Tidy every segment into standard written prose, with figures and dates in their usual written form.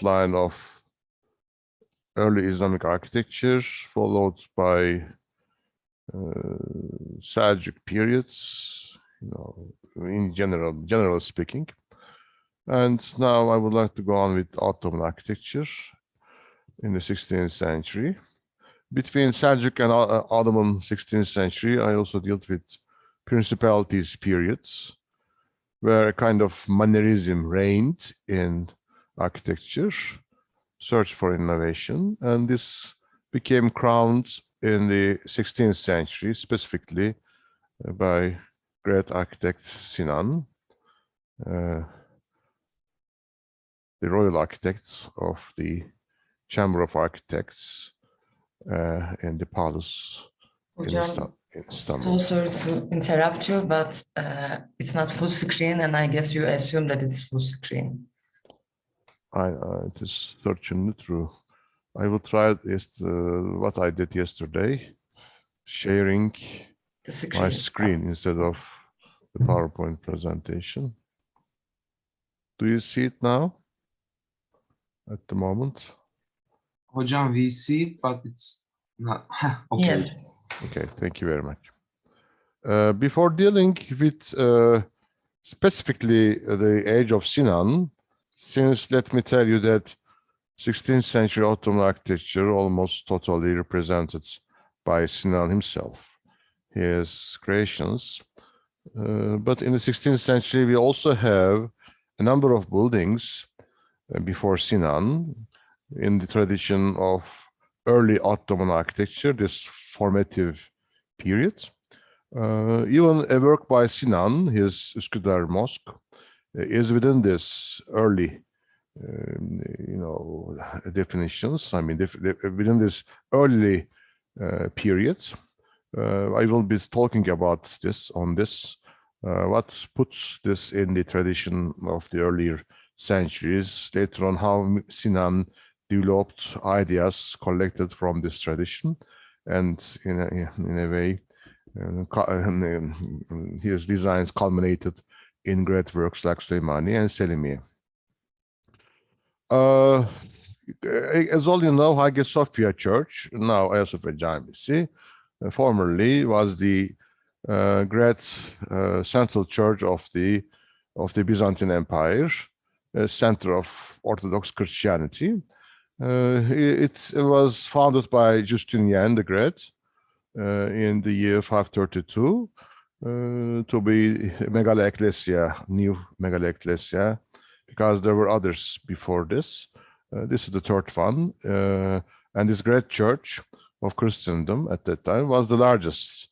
outline of early Islamic architecture, followed by Seljuk periods, in general speaking. And now I would like to go on with Ottoman architecture in the 16th century. Between Seljuk and Ottoman 16th century, I also dealt with principalities periods, where a kind of mannerism reigned in architecture, search for innovation, and this became crowned in the 16th century, specifically by great architect Sinan, the royal architect of the Chamber of Architects in the palace in Istanbul. So sorry to interrupt you, but it's not full screen, and I guess you assume that it's full screen. It is certainly true. I will try what I did yesterday, sharing my screen instead of the PowerPoint presentation. Do you see it now at the moment? Hocam, we see it, but it's not. Okay. Yes. Okay, thank you very much. Before dealing with specifically the age of Sinan, since let me tell you that 16th century Ottoman architecture almost totally represented by Sinan himself, his creations. But in the 16th century, we also have a number of buildings before Sinan in the tradition of early Ottoman architecture, this formative period. Even a work by Sinan, his Üsküdar Mosque, is within this early, definitions. I mean, within this early period. I will be talking about this what puts this in the tradition of the earlier centuries, later on how Sinan developed ideas collected from this tradition, and in a way his designs culminated in great works like Süleymaniye and Selimiye. As all you know, Hagia Sophia Church, now Hagia Sophia Camisi, formerly was the great central church of the Byzantine Empire, a center of Orthodox Christianity. It was founded by Justinian the Great in the year 532 to be Megala Ecclesia, new Megala Ecclesia, because there were others before this. This is the third one, and this great church of Christendom at that time was the largest,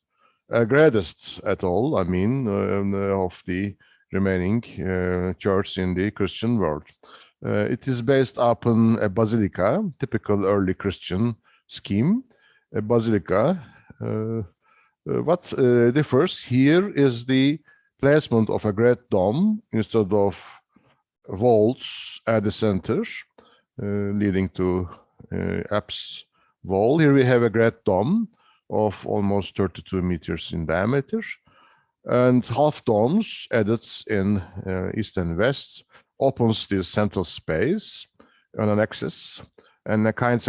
greatest at all, I mean, of the remaining church in the Christian world. It is based upon a basilica, typical early Christian scheme, a basilica. What differs here is the placement of a great dome instead of vaults at the center, leading to apse wall. Here we have a great dome of almost 32 meters in diameter, and half domes added in east and west opens this central space on an axis and creates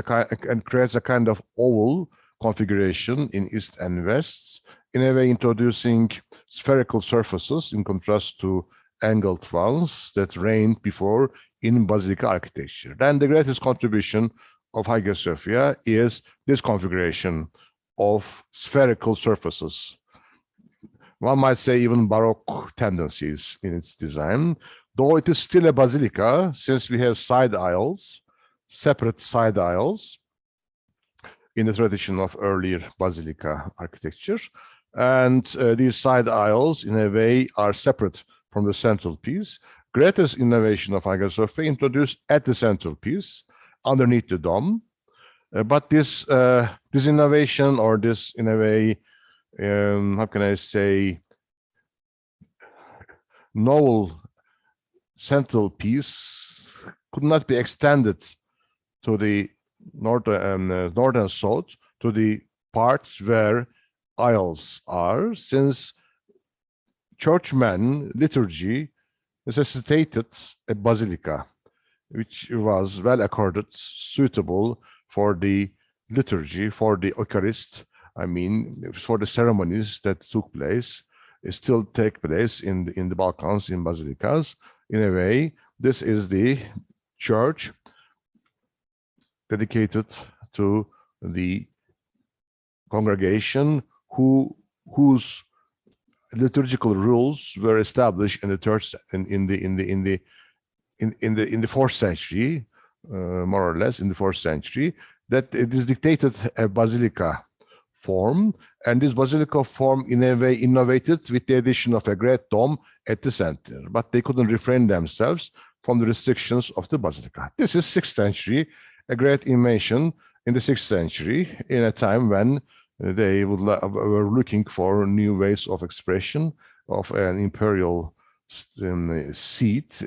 a kind of oval configuration in east and west, in a way introducing spherical surfaces in contrast to angled ones that reigned before in basilica architecture. Then the greatest contribution of Hagia Sophia is this configuration of spherical surfaces. One might say even Baroque tendencies in its design, though it is still a basilica, since we have side aisles, separate side aisles in the tradition of earlier basilica architecture. And these side aisles, in a way, are separate from the central piece. Greatest innovation of Hagia Sophia introduced at the central piece, underneath the dome. But this innovation, or this, in a way, how can I say, novel central piece could not be extended to the north and south, to the parts where aisles are, since churchmen liturgy necessitated a basilica which was well accorded, suitable for the liturgy, for the Eucharist. I mean, for the ceremonies that took place, still take place in the Balkans, in basilicas. In a way, this is the church dedicated to the congregation whose liturgical rules were established in the church in the fourth century, more or less in the fourth century, that it is dictated a basilica form, and this basilica form in a way innovated with the addition of a great dome at the center, but they couldn't refrain themselves from the restrictions of the basilica. This is 6th century, a great invention in the 6th century, in a time when they were looking for new ways of expression of an imperial seat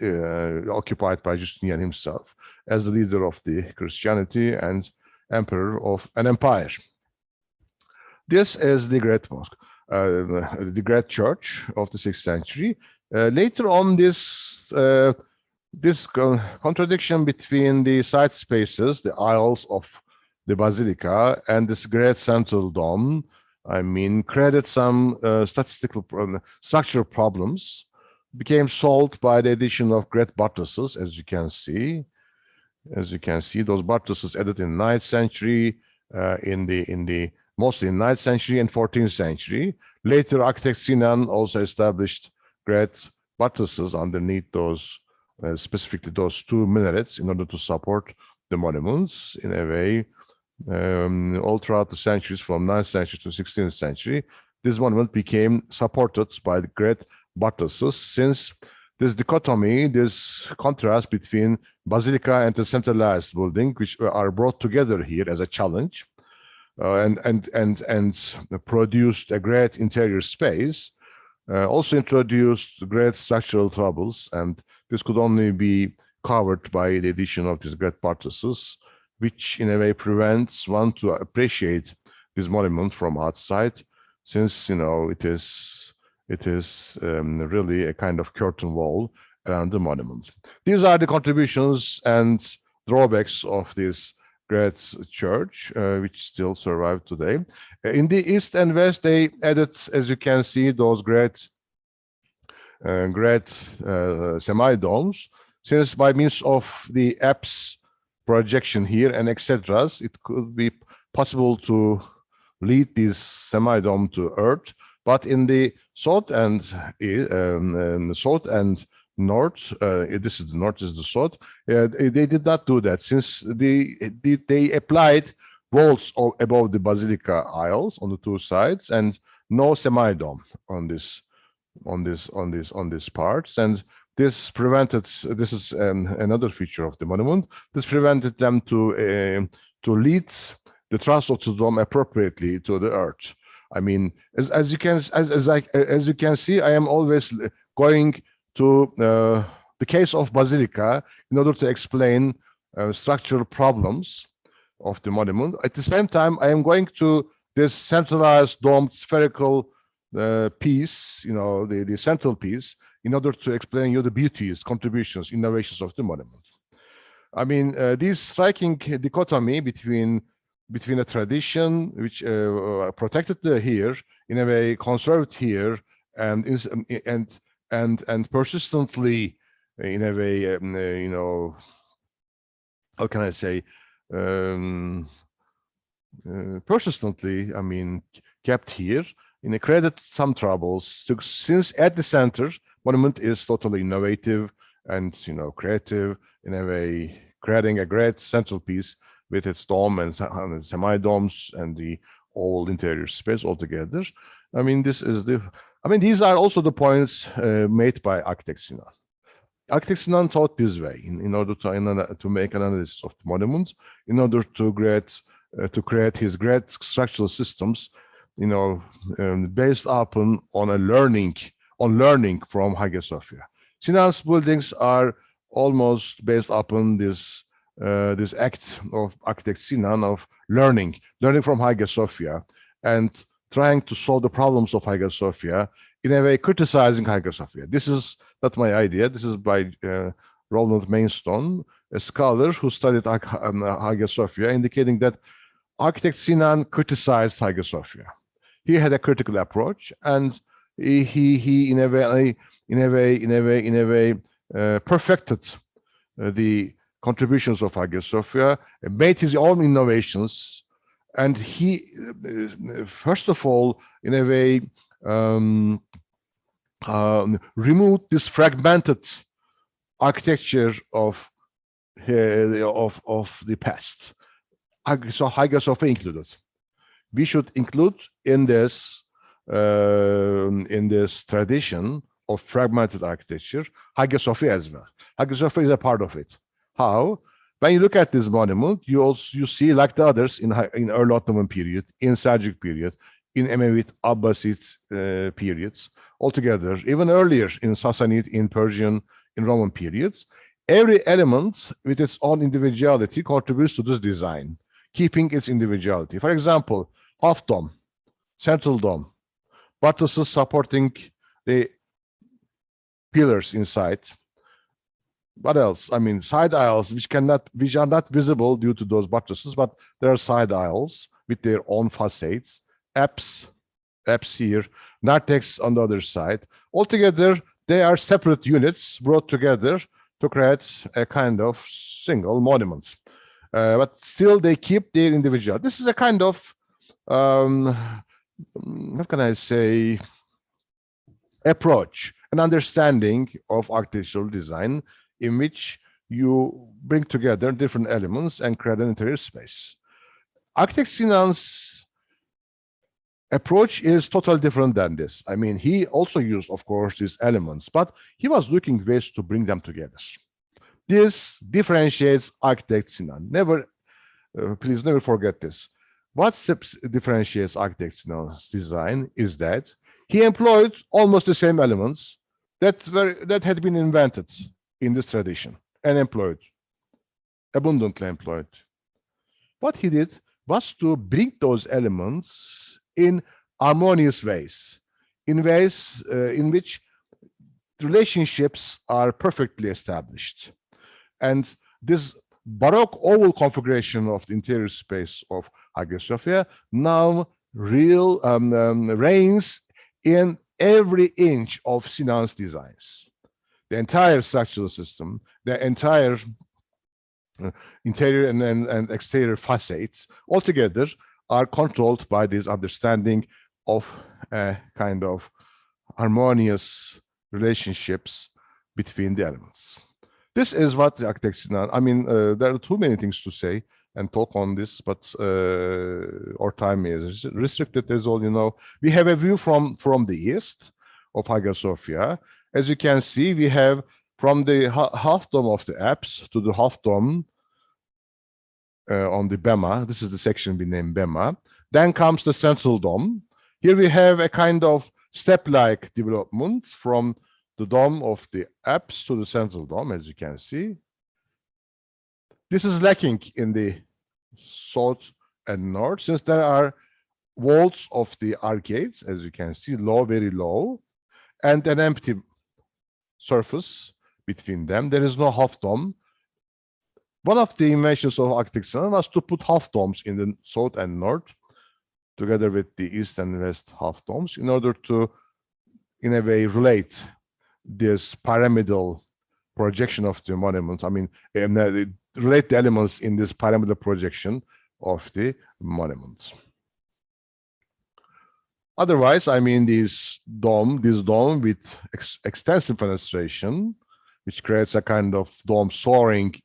occupied by Justinian himself as the leader of the Christianity and emperor of an empire. This is the great mosque, the great church of the 6th century. Later on, this contradiction between the side spaces, the aisles of the basilica, and this great central dome, I mean, created some structural problems, became solved by the addition of great buttresses, as you can see. As you can see, those buttresses added in the 9th century, mostly in 9th century and 14th century. Later, architect Sinan also established great buttresses underneath those, specifically those 2 minarets, in order to support the monuments in a way. All throughout the centuries, from 9th century to 16th century, this monument became supported by the great buttresses, since this dichotomy, this contrast between basilica and the centralized building, which are brought together here as a challenge, and produced a great interior space, also introduced great structural troubles, and this could only be covered by the addition of these great buttresses, which in a way prevents one to appreciate this monument from outside, since it is really a kind of curtain wall around the monument. These are the contributions and drawbacks of this great church, which still survive today. In the east and west, they added, as you can see, those great semi-domes, since by means of the apse projection here and etc., it could be possible to lead this semi-dome to earth. But in the south and north, this is the north, this is the south, they did not do that, since they applied walls above the basilica aisles on the 2 sides, and no semi-dome on this parts, and this prevented, this is another feature of the monument, this prevented them to lead the thrust of the dome appropriately to the earth. I mean, as you can see, I am always going to the case of basilica in order to explain structural problems of the monument. At the same time, I am going to this centralized domed spherical piece, the central piece, in order to explain you the beauties, contributions, innovations of the monument. I mean, this striking dichotomy between a tradition which protected here, in a way conserved here, and persistently, in a way, how can I say, persistently, I mean, kept here, created some troubles, since at the center, monument is totally innovative and creative, in a way, creating a great central piece with its dome and semi-domes and the old interior space altogether. I mean, these are also the points made by architect Sinan. Architect Sinan thought this way in order to make an analysis of the monuments, in order to create his great structural systems, based upon learning from Hagia Sophia. Sinan's buildings are almost based upon this act of architect Sinan of learning from Hagia Sophia and trying to solve the problems of Hagia Sophia, in a way criticizing Hagia Sophia. This is not my idea. This is by Roland Mainstone, a scholar who studied Hagia Sophia, indicating that architect Sinan criticized Hagia Sophia. He had a critical approach, and he in a way perfected the contributions of Hagia Sophia, made his own innovations, and he first of all, in a way, removed this fragmented architecture of the past. So Hagia Sophia included. We should include in this tradition of fragmented architecture Hagia Sophia as well. Hagia Sophia is a part of it. How? When you look at this monument, you see, like the others in early Ottoman period, in Seljuk period, in Emevid, Abbasid periods, altogether, even earlier in Sassanid, in Persian, in Roman periods, every element with its own individuality contributes to this design, keeping its individuality. For example, half dome, central dome, buttresses supporting the pillars inside. What else? I mean, side aisles which are not visible due to those buttresses, but there are side aisles with their own facades, apse here, narthex on the other side. Altogether, they are separate units brought together to create a kind of single monument. But still, they keep their individuality. This is a kind of, how can I say, approach, an understanding of architectural design in which you bring together different elements and create an interior space. Architect Sinan's approach is totally different than this. I mean, he also used, of course, these elements, but he was looking ways to bring them together. This differentiates architect Sinan. Please never forget this. What differentiates architect Sinan's design is that he employed almost the same elements that had been invented in this tradition and abundantly employed. What he did was to bring those elements in harmonious ways, in ways in which relationships are perfectly established. And this Baroque oval configuration of the interior space of Hagia Sophia now reigns in every inch of Sinan's designs. The entire structural system, the entire interior and exterior facades altogether are controlled by this understanding of a kind of harmonious relationships between the elements. This is what the architect Sinan, I mean, there are too many things to say and talk on this, but our time is restricted, as all you know. We have a view from the east of Hagia Sophia. As you can see, we have from the half dome of the apse to the half dome on the Bema. This is the section we named Bema. Then comes the central dome. Here we have a kind of step-like development from the dome of the apse to the central dome, as you can see. This is lacking in the south and north, since there are walls of the arcades, as you can see, low, very low, and an empty surface between them. There is no half dome. One of the inventions of architect Sinan was to put half domes in the south and north, together with the east and west half domes, in order to, in a way, relate this pyramidal projection of the monument. I mean, relate the elements in this pyramidal projection of the monument. Otherwise, I mean, this dome with extensive fenestration, which creates a kind of dome soaring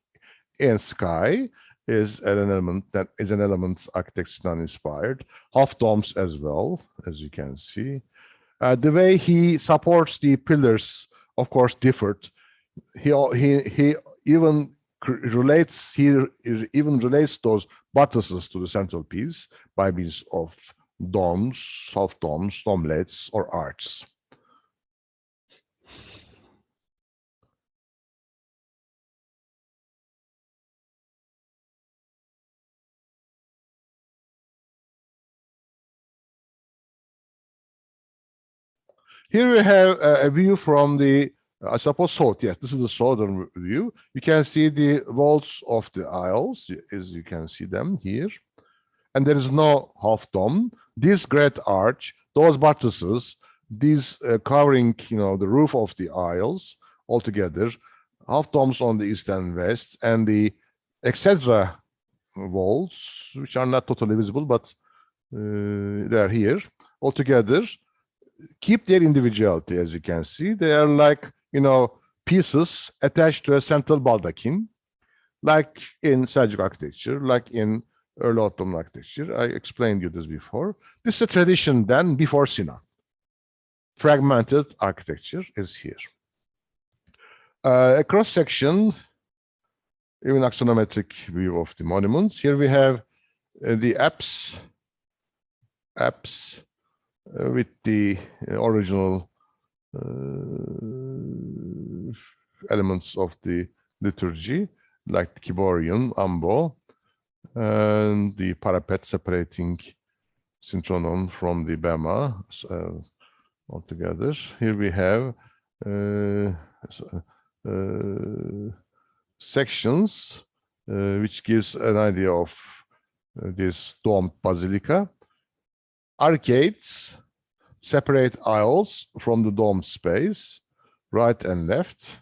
in sky, is an element architect Sinan inspired. Half domes as well, as you can see. The way he supports the pillars, of course, differed. He even relates those buttresses to the central piece by means of domes, half domes, domelets, or arches. Here we have a view from the I suppose south. Yes, this is the southern view. You can see the walls of the aisles, as you can see them here. And there is no half dome. This great arch, those buttresses, these covering, the roof of the aisles altogether, half domes on the east and west, and the etc. walls, which are not totally visible, but they are here altogether, keep their individuality. As you can see, they are like, pieces attached to a central baldachin, like in Seljuk architecture, like in early Ottoman architecture. I explained you this before. This is a tradition then before Sinan. Fragmented architecture is here. A cross section, even axonometric view of the monuments. Here we have the apse with the original elements of the liturgy, like the Kiborion, Ambo, and the parapet separating Syntronon from the Bema altogether. Here we have sections which gives an idea of this domed basilica. Arcades separate aisles from the domed space, right and left.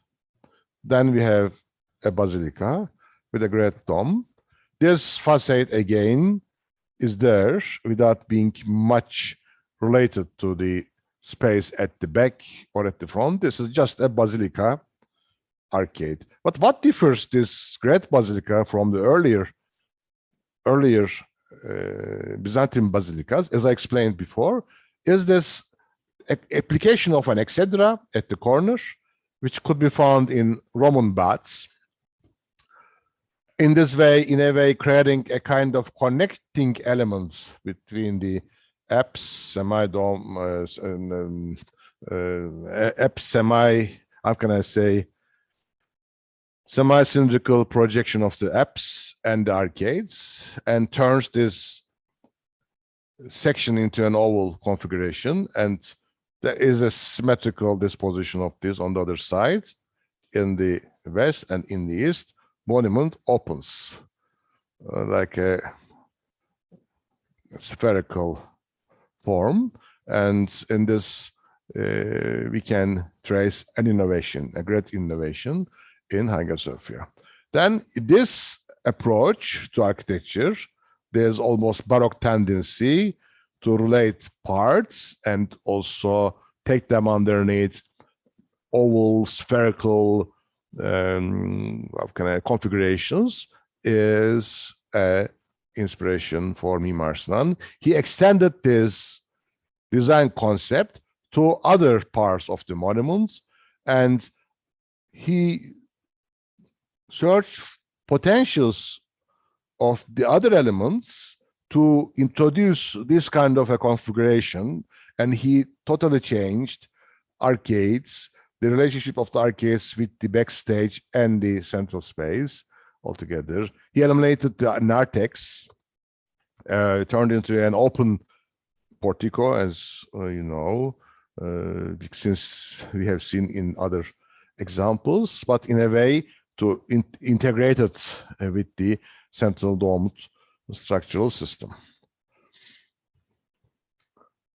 Then we have a basilica with a great dome. This facade again is there without being much related to the space at the back or at the front. This is just a basilica arcade. But what differs this great basilica from the earlier Byzantine basilicas, as I explained before, is this application of an exedra at the corner, which could be found in Roman baths. In this way, in a way, creating a kind of connecting elements between the apse, semi-dome, how can I say, semi-cylindrical projection of the apse and the arcades, and turns this section into an oval configuration. And there is a symmetrical disposition of this on the other side. In the west and in the east, monument opens like a spherical form. And in this, we can trace an innovation, a great innovation in Hagia Sophia. Then this approach to architecture, there's almost Baroque tendency to relate parts and also take them underneath oval, spherical configurations, is an inspiration for Mimar Sinan. He extended this design concept to other parts of the monuments, and he searched potentials of the other elements to introduce this kind of a configuration, and he totally changed arcades, the relationship of the arcades with the backstage and the central space altogether. He eliminated the narthex, turned into an open portico, as you know, since we have seen in other examples, but in a way to integrate it with the central domed structural system.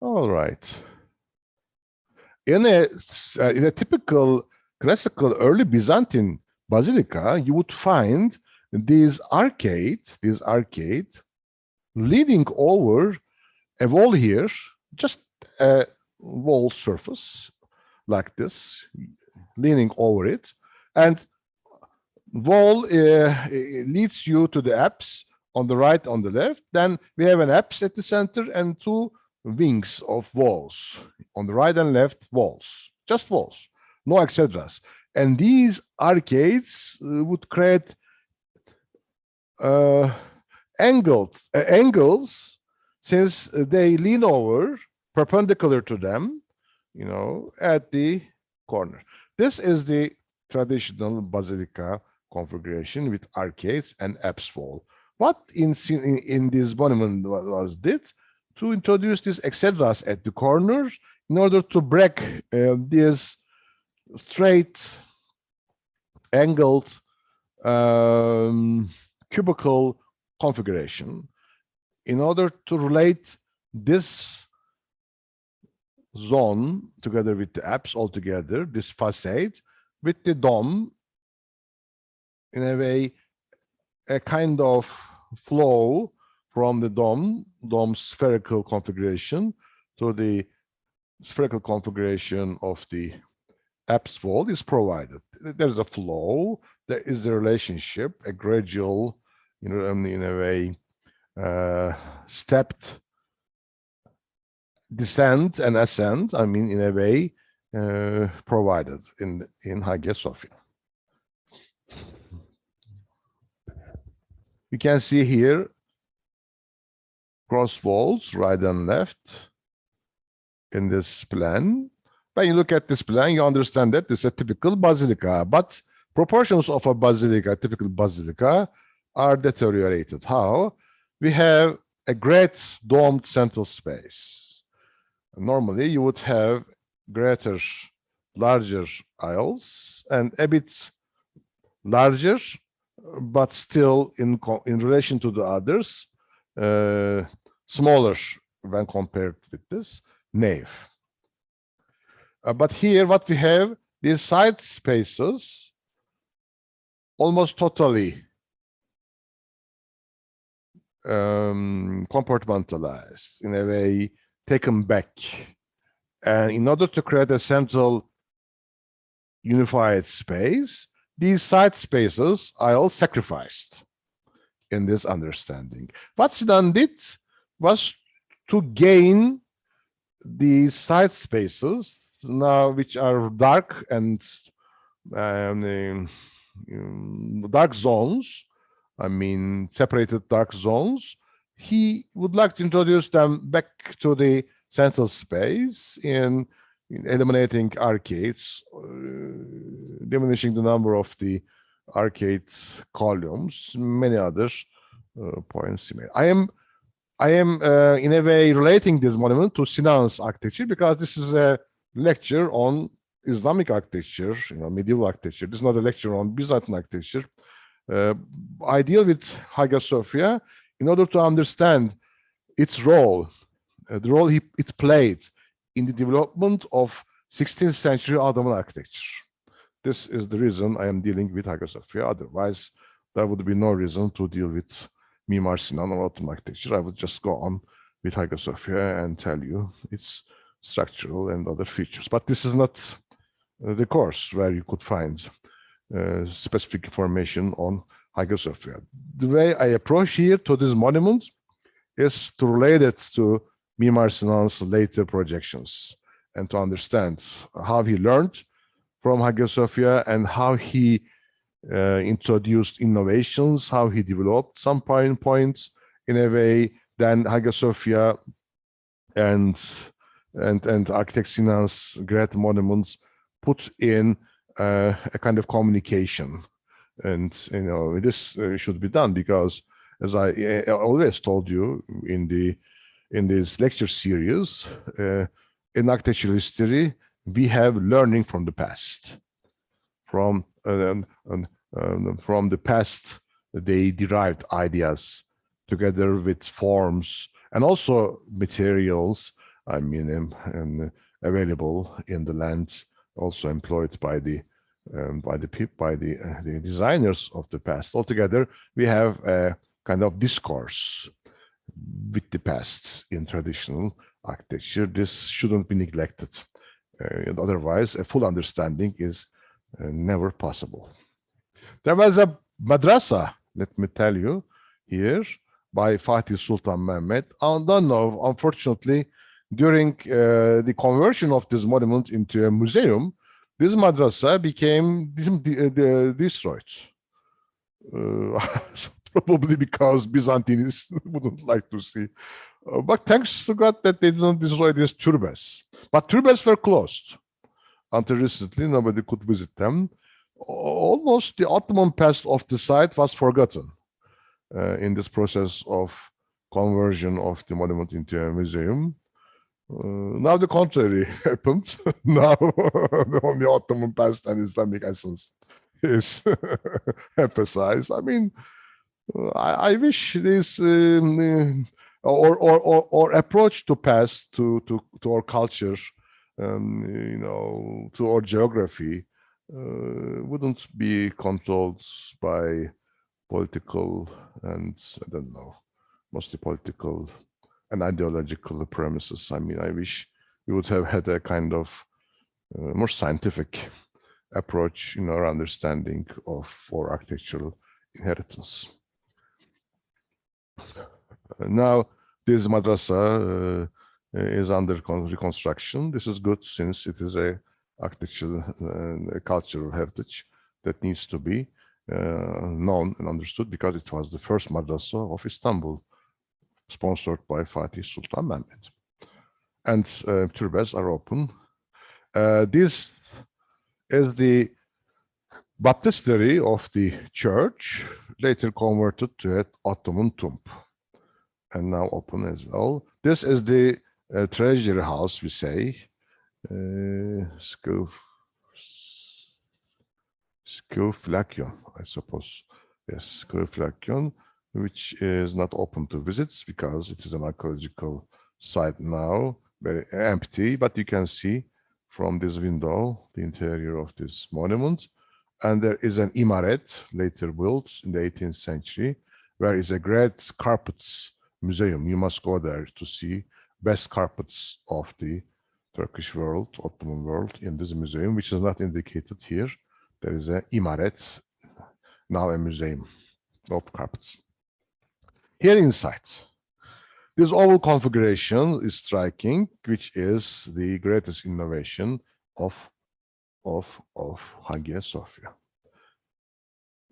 All right. In a typical classical early Byzantine basilica, you would find these arcade leading over a wall here, just a wall surface like this, leaning over it, and wall leads you to the apse on the right, on the left. Then we have an apse at the center and two wings of walls on the right and left, walls, just walls, no exedras. And these arcades would create angles, since they lean over perpendicular to them, at the corner. This is the traditional basilica configuration with arcades and apse wall. What in this monument was did to introduce these exedras at the corners in order to break this straight, angled, cubical configuration in order to relate this zone together with the apse altogether, this facade, with the dome, in a way, a kind of flow from the dome spherical configuration to the spherical configuration of the apse wall is provided. There's a flow, there is a relationship, a gradual, in a way, stepped descent and ascent, I mean, in a way, provided in Hagia Sophia. You can see here cross walls, right and left, in this plan. When you look at this plan, you understand that this is a typical basilica, but proportions of a basilica, typical basilica, are deteriorated. How? We have a great domed central space. Normally, you would have greater, larger aisles and a bit larger, but still in relation to the others, smaller when compared with this nave. But here, what we have, these side spaces almost totally compartmentalized, in a way, taken back. And in order to create a central unified space, these side spaces are all sacrificed in this understanding. What Sinan did was to gain these side spaces now, which are dark and dark zones, I mean, separated dark zones. He would like to introduce them back to the central space in eliminating arcades, diminishing the number of the arcade columns, many other points he made. I am in a way relating this monument to Sinan's architecture, because this is a lecture on Islamic architecture, medieval architecture. This is not a lecture on Byzantine architecture. I deal with Hagia Sophia in order to understand its role, the role it played in the development of 16th century Ottoman architecture. This is the reason I am dealing with Hagia Sophia. Otherwise, there would be no reason to deal with Mimar Sinan or Ottoman architecture. I would just go on with Hagia Sophia and tell you its structural and other features. But this is not the course where you could find specific information on Hagia Sophia. The way I approach here to this monument is to relate it to Mimar Sinan's later projections and to understand how he learned from Hagia Sophia and how he introduced innovations, how he developed some points in a way. Then Hagia Sophia and architect Sinan's great monuments put in a kind of communication, and this should be done, because as I always told you in this lecture series, in architectural history we have learning from the past. From the past, they derived ideas together with forms and also materials, I mean, available in the land, also employed by the designers of the past. Altogether, we have a kind of discourse with the past in traditional architecture. This shouldn't be neglected. Otherwise, a full understanding is never possible. There was a madrasa, let me tell you here, by Fatih Sultan Mehmet. I don't know, unfortunately, during the conversion of this monument into a museum, this madrasa became destroyed. Probably because Byzantines wouldn't like to see. But thanks to God that they didn't destroy these turbas. But turbas were closed. Until recently, nobody could visit them. Almost the Ottoman past of the site was forgotten in this process of conversion of the monument into a museum. Now the contrary happened. Now the only Ottoman past and Islamic essence is emphasized. I mean, I wish this or approach to past to our culture, you know, to our geography, wouldn't be controlled by political and I don't know, mostly political and ideological premises. I mean, I wish we would have had a kind of more scientific approach in our understanding of our architectural inheritance. Now, this madrasa is under reconstruction. This is good since it is a architectural a cultural heritage that needs to be known and understood because it was the first madrasa of Istanbul, sponsored by Fatih Sultan Mehmed. And turbas are open. This is the baptistry of the church, later converted to an Ottoman tomb, and now open as well. This is the treasury house, we say, Scouflacion, I suppose. Yes, Scouflacion, which is not open to visits because it is an archaeological site now, very empty, but you can see from this window the interior of this monument. And there is an imaret, later built in the 18th century, where is a great carpets museum. You must go there to see best carpets of the Turkish world, Ottoman world, in this museum, which is not indicated here. There is an imaret, now a museum of carpets. Here inside, this oval configuration is striking, which is the greatest innovation of Hagia Sophia.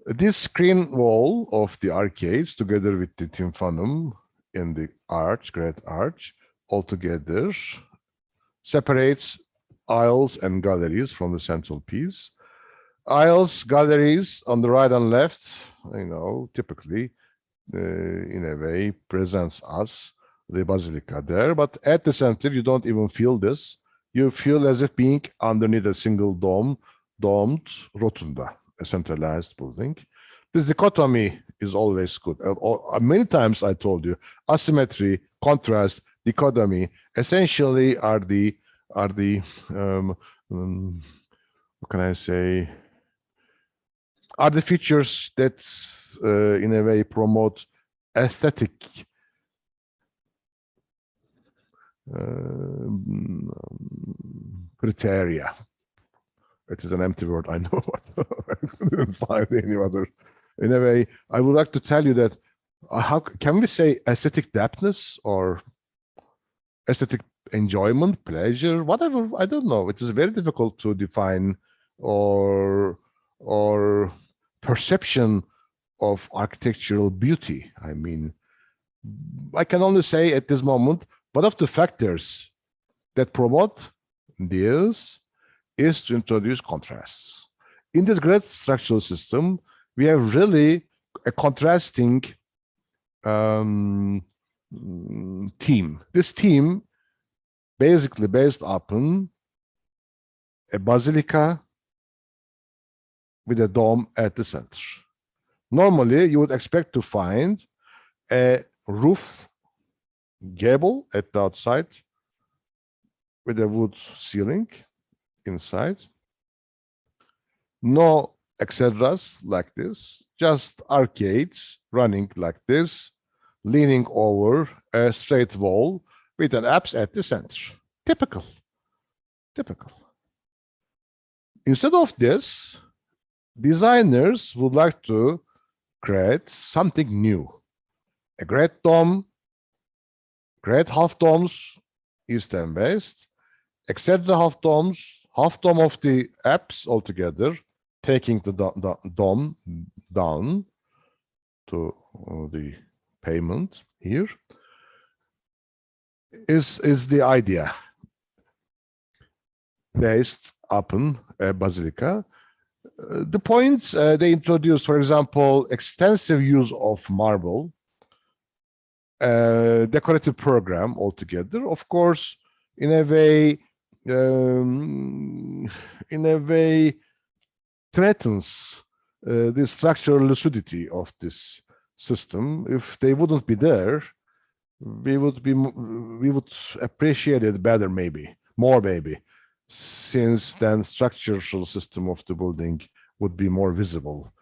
This screen wall of the arcades, together with the tympanum in the arch, great arch, altogether separates aisles and galleries from the central piece. Aisles, galleries on the right and left, you know, typically in a way presents us the basilica there, but at the center you don't even feel this. You feel as if being underneath a single domed rotunda, a centralized building. This dichotomy is always good. Many times I told you, asymmetry, contrast, dichotomy essentially are the what can I say, are the features that in a way promote aesthetic criteria. It is an empty word, I know, but I couldn't find any other. In a way, I would like to tell you that how can we say aesthetic depthness or aesthetic enjoyment, pleasure, whatever, I don't know. It is very difficult to define or perception of architectural beauty. I mean, I can only say at this moment, one of the factors that promote this is to introduce contrasts. In this great structural system, we have really a contrasting theme. This theme basically based upon a basilica with a dome at the center. Normally, you would expect to find a roof gable at the outside with a wood ceiling inside. No exedras like this, just arcades running like this, leaning over a straight wall with an apse at the center. Typical. Instead of this, designers would like to create something new. A great dome, great half domes, east and west, exedra half domes, half dome of the apse altogether, taking the dome down to the pavement here, is the idea based upon a basilica. The points they introduced, for example, extensive use of marble, decorative program altogether. Of course, in a way, threatens the structural lucidity of this system. If they wouldn't be there, we would appreciate it better, maybe more, maybe, since then structural system of the building would be more visible.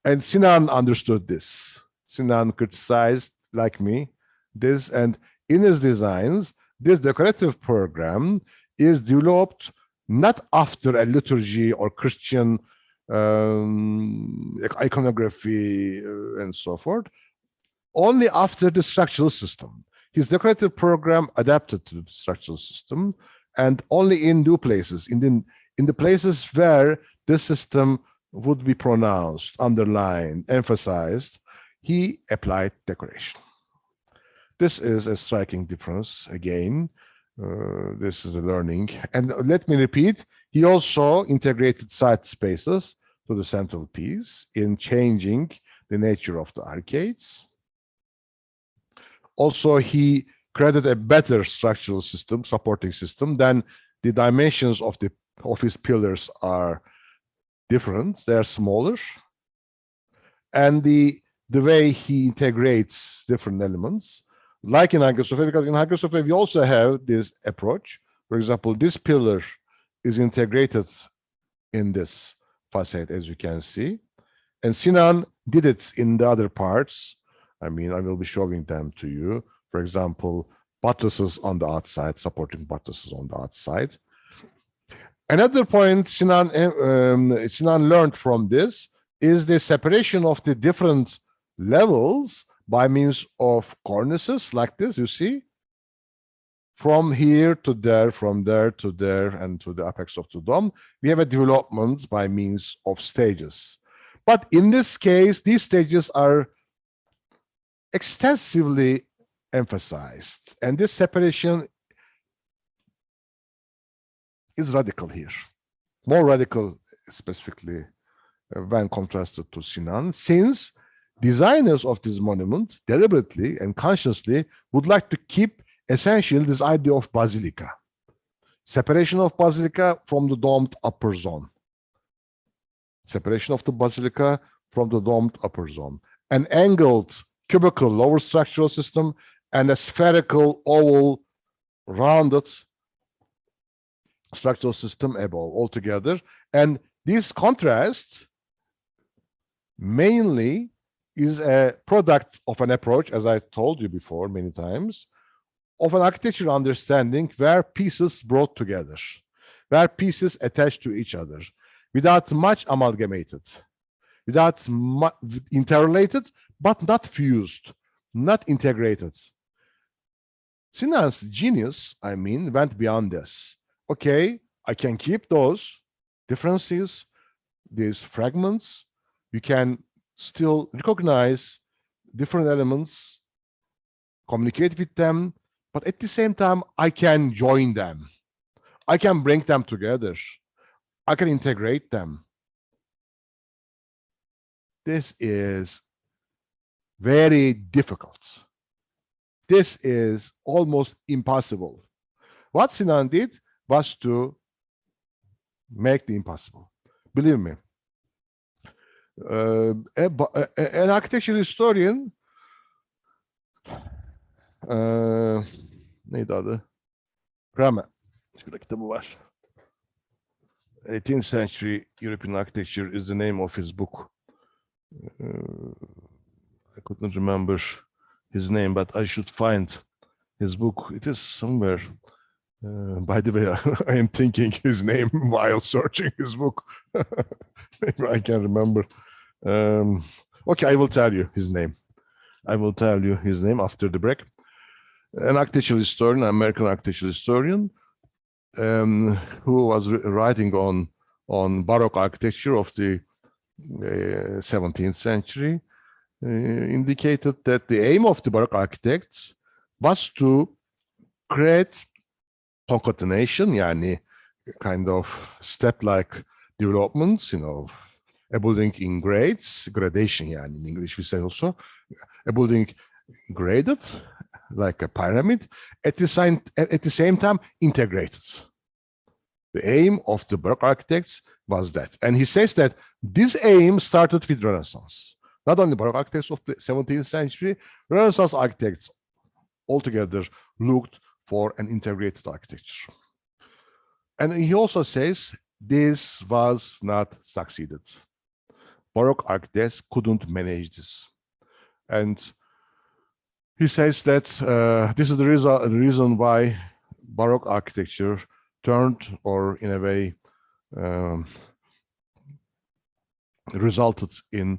And Sinan understood this. Sinan criticized, like me, this, and in his designs, this decorative program is developed not after a liturgy or Christian iconography and so forth, only after the structural system. His decorative program adapted to the structural system, and only in two places, in the places where this system would be pronounced, underlined, emphasized, he applied decoration. This is a striking difference again. This is a learning. And let me repeat, he also integrated side spaces to the central piece in changing the nature of the arcades. Also, he created a better structural system, supporting system, than the dimensions of his pillars are different. They are smaller. And the way he integrates different elements, like in Hagia Sophia, because in Hagia Sophia we also have this approach. For example, this pillar is integrated in this facade, as you can see. And Sinan did it in the other parts. I mean, I will be showing them to you. For example, buttresses on the outside, supporting buttresses on the outside. Another point Sinan learned from this is the separation of the different levels by means of cornices like this, you see, from here to there, from there to there, and to the apex of the dome. We have a development by means of stages. But in this case, these stages are extensively emphasized, and this separation is radical here, more radical specifically when contrasted to Sinan, since designers of this monument deliberately and consciously would like to keep essentially this idea of basilica, separation of basilica from the domed upper zone, separation of the basilica from the domed upper zone, an angled cubical lower structural system, and a spherical oval rounded structural system above altogether. And this contrast mainly is a product of an approach, as I told you before many times, of an architectural understanding where pieces brought together, where pieces attached to each other, without much amalgamated, without interrelated, but not fused, not integrated. Sinan's genius, I mean, went beyond this. Okay, I can keep those differences, these fragments. You can still recognize different elements, communicate with them, but at the same time, I can join them. I can bring them together. I can integrate them. This is very difficult. This is almost impossible. What Sinan did was to make the impossible. Believe me. An architectural historian, neydi adı? Kramer. Şurada kitabı var. 18th Century European Architecture is the name of his book. I couldn't remember his name, but I should find his book. It is somewhere. By the way, I am thinking his name while searching his book. I can't remember. Okay, I will tell you his name. I will tell you his name after the break. An architectural historian, an American architectural historian, who was writing on Baroque architecture of the 17th century, indicated that the aim of the Baroque architects was to create concatenation, yani kind of step-like developments, you know, a building in grades, gradation, yani in English we say also, a building graded, like a pyramid, at the same time integrated. The aim of the Baroque architects was that. And he says that this aim started with Renaissance. Not only Baroque architects of the 17th century, Renaissance architects altogether looked for an integrated architecture. And he also says this was not succeeded. Baroque architects couldn't manage this. And he says that this is the reason why Baroque architecture turned, or in a way, resulted in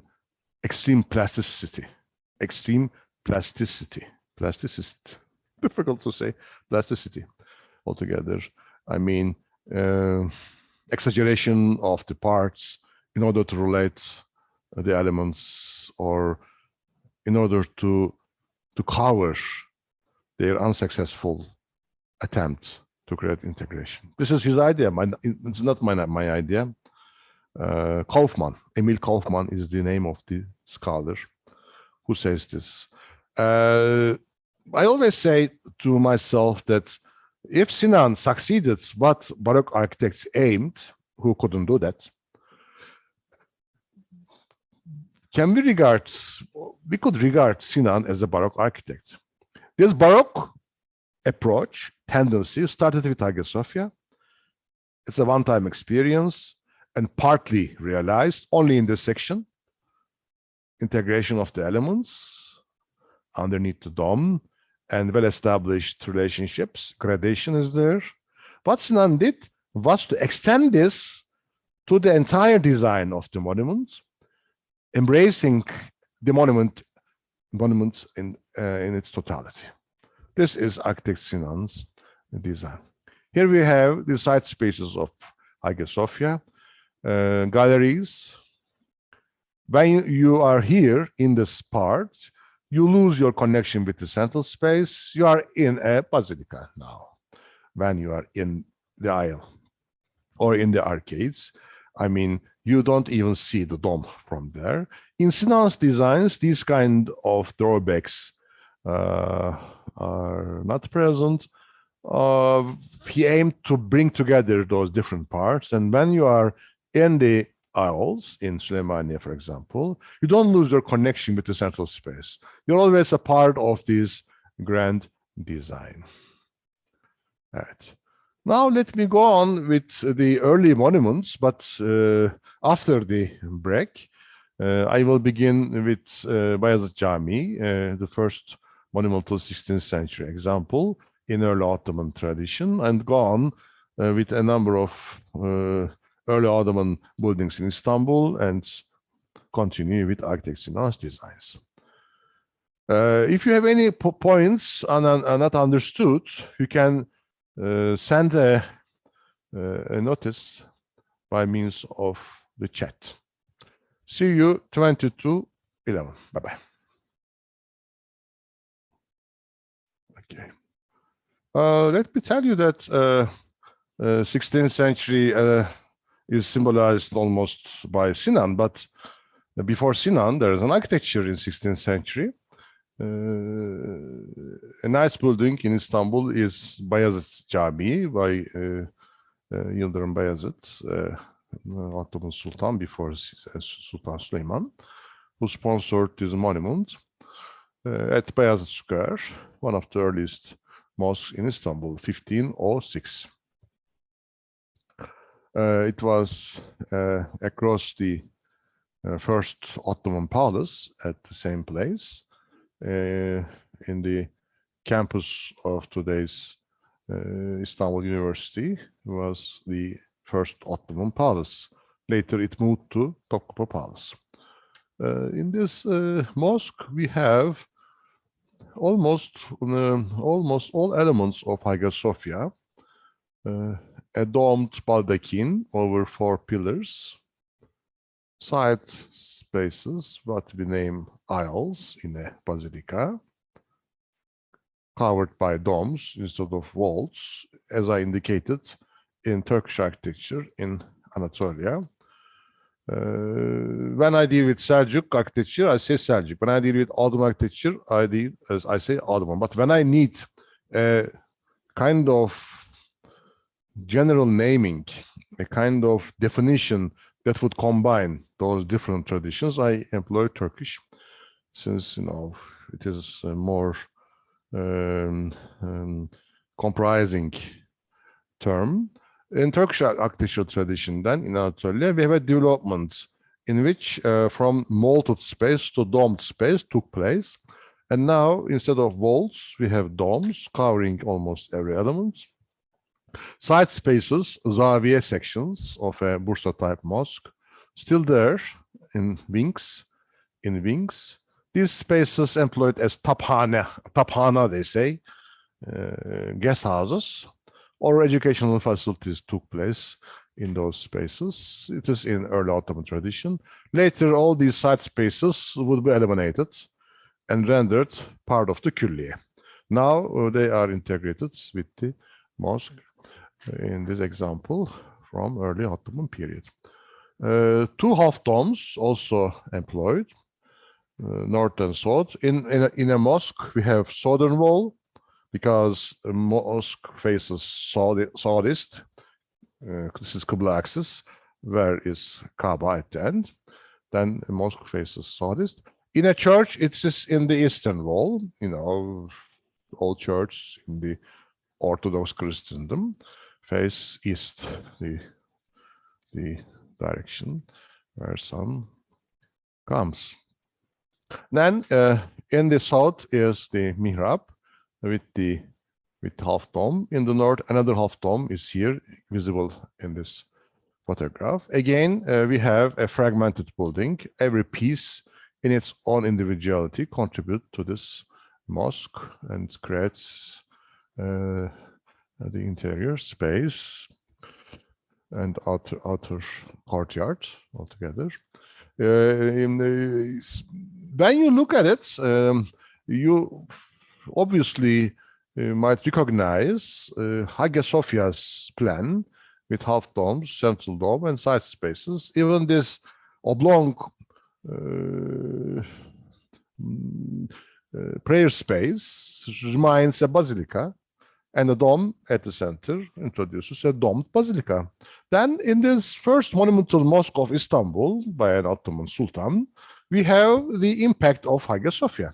extreme plasticity. Difficult to say, plasticity altogether. I mean, exaggeration of the parts in order to relate the elements, or in order to cover their unsuccessful attempt to create integration. This is his idea. It's not my idea. Kaufmann, Emil Kaufmann is the name of the scholar who says this. I always say to myself that if Sinan succeeded what Baroque architects aimed, who couldn't do that, we could regard Sinan as a Baroque architect. This Baroque approach, tendency, started with Hagia Sophia. It's a one-time experience and partly realized only in this section. Integration of the elements underneath the dome and well-established relationships. Gradation is there. What Sinan did was to extend this to the entire design of the monument, embracing the monument in its totality. This is architect Sinan's design. Here we have the side spaces of Hagia Sophia, galleries. When you are here in this part, you lose your connection with the central space. You are in a basilica now. When you are in the aisle or in the arcades, I mean, you don't even see the dome from there. In Sinan's designs, these kind of drawbacks are not present. He aimed to bring together those different parts, and when you are in the aisles in Süleymaniye, for example, you don't lose your connection with the central space. You're always a part of this grand design. Right. Now let me go on with the early monuments, but after the break, I will begin with Bayezid Camii, the first monumental 16th century example in early Ottoman tradition, and go on with a number of early Ottoman buildings in Istanbul and continue with architect Sinan's designs. If you have any points are not understood, you can send a notice by means of the chat. See you 22:11. Bye-bye. Okay. Let me tell you that 16th century is symbolized almost by Sinan, but before Sinan, there is an architecture in 16th century. A nice building in Istanbul is Bayezid Camii by Yıldırım Bayezid, Ottoman Sultan before Sultan Süleyman, who sponsored this monument at Bayezid Square, one of the earliest mosques in Istanbul, 1506. It was across the first Ottoman palace at the same place, in the campus of today's Istanbul University. Was the first Ottoman palace. Later it moved to Topkapı Palace. In this mosque we have almost all elements of Hagia Sophia, a domed baldachin over 4 pillars, side spaces, what we name aisles in a basilica, covered by domes instead of vaults, as I indicated in Turkish architecture in Anatolia. When I deal with Seljuk architecture, I say Seljuk. When I deal with Ottoman architecture, I say Ottoman. But when I need a kind of general naming, a kind of definition that would combine those different traditions, I employ Turkish, since it is a more comprising term. In Turkish architectural tradition, then in Anatolia, we have a development in which from molded space to domed space took place. And now, instead of walls, we have domes covering almost every element. Side spaces, zaviye sections of a Bursa-type mosque, still there in wings. These spaces employed as taphana they say, guest houses, or educational facilities took place in those spaces. It is in early Ottoman tradition. Later, all these side spaces would be eliminated and rendered part of the külliye. Now they are integrated with the mosque in this example from early Ottoman period. Two half domes also employed, north and south. In a mosque, we have southern wall, because the mosque faces southeast. This is Qibla axis, where is Kaaba at the end. Then the mosque faces southeast. In a church, it is in the eastern wall. All churches in the Orthodox Christendom face east, the direction where sun comes. Then in the south is the mihrab, with half dome. In the north, another half dome is here visible in this photograph. Again, we have a fragmented building. Every piece in its own individuality contribute to this mosque and creates the interior space and outer courtyard altogether. When you look at it, you obviously might recognize Hagia Sophia's plan with half domes, central dome, and side spaces. Even this oblong prayer space reminds a basilica, and the dome at the center introduces a domed basilica. Then in this first monumental mosque of Istanbul by an Ottoman Sultan, we have the impact of Hagia Sophia.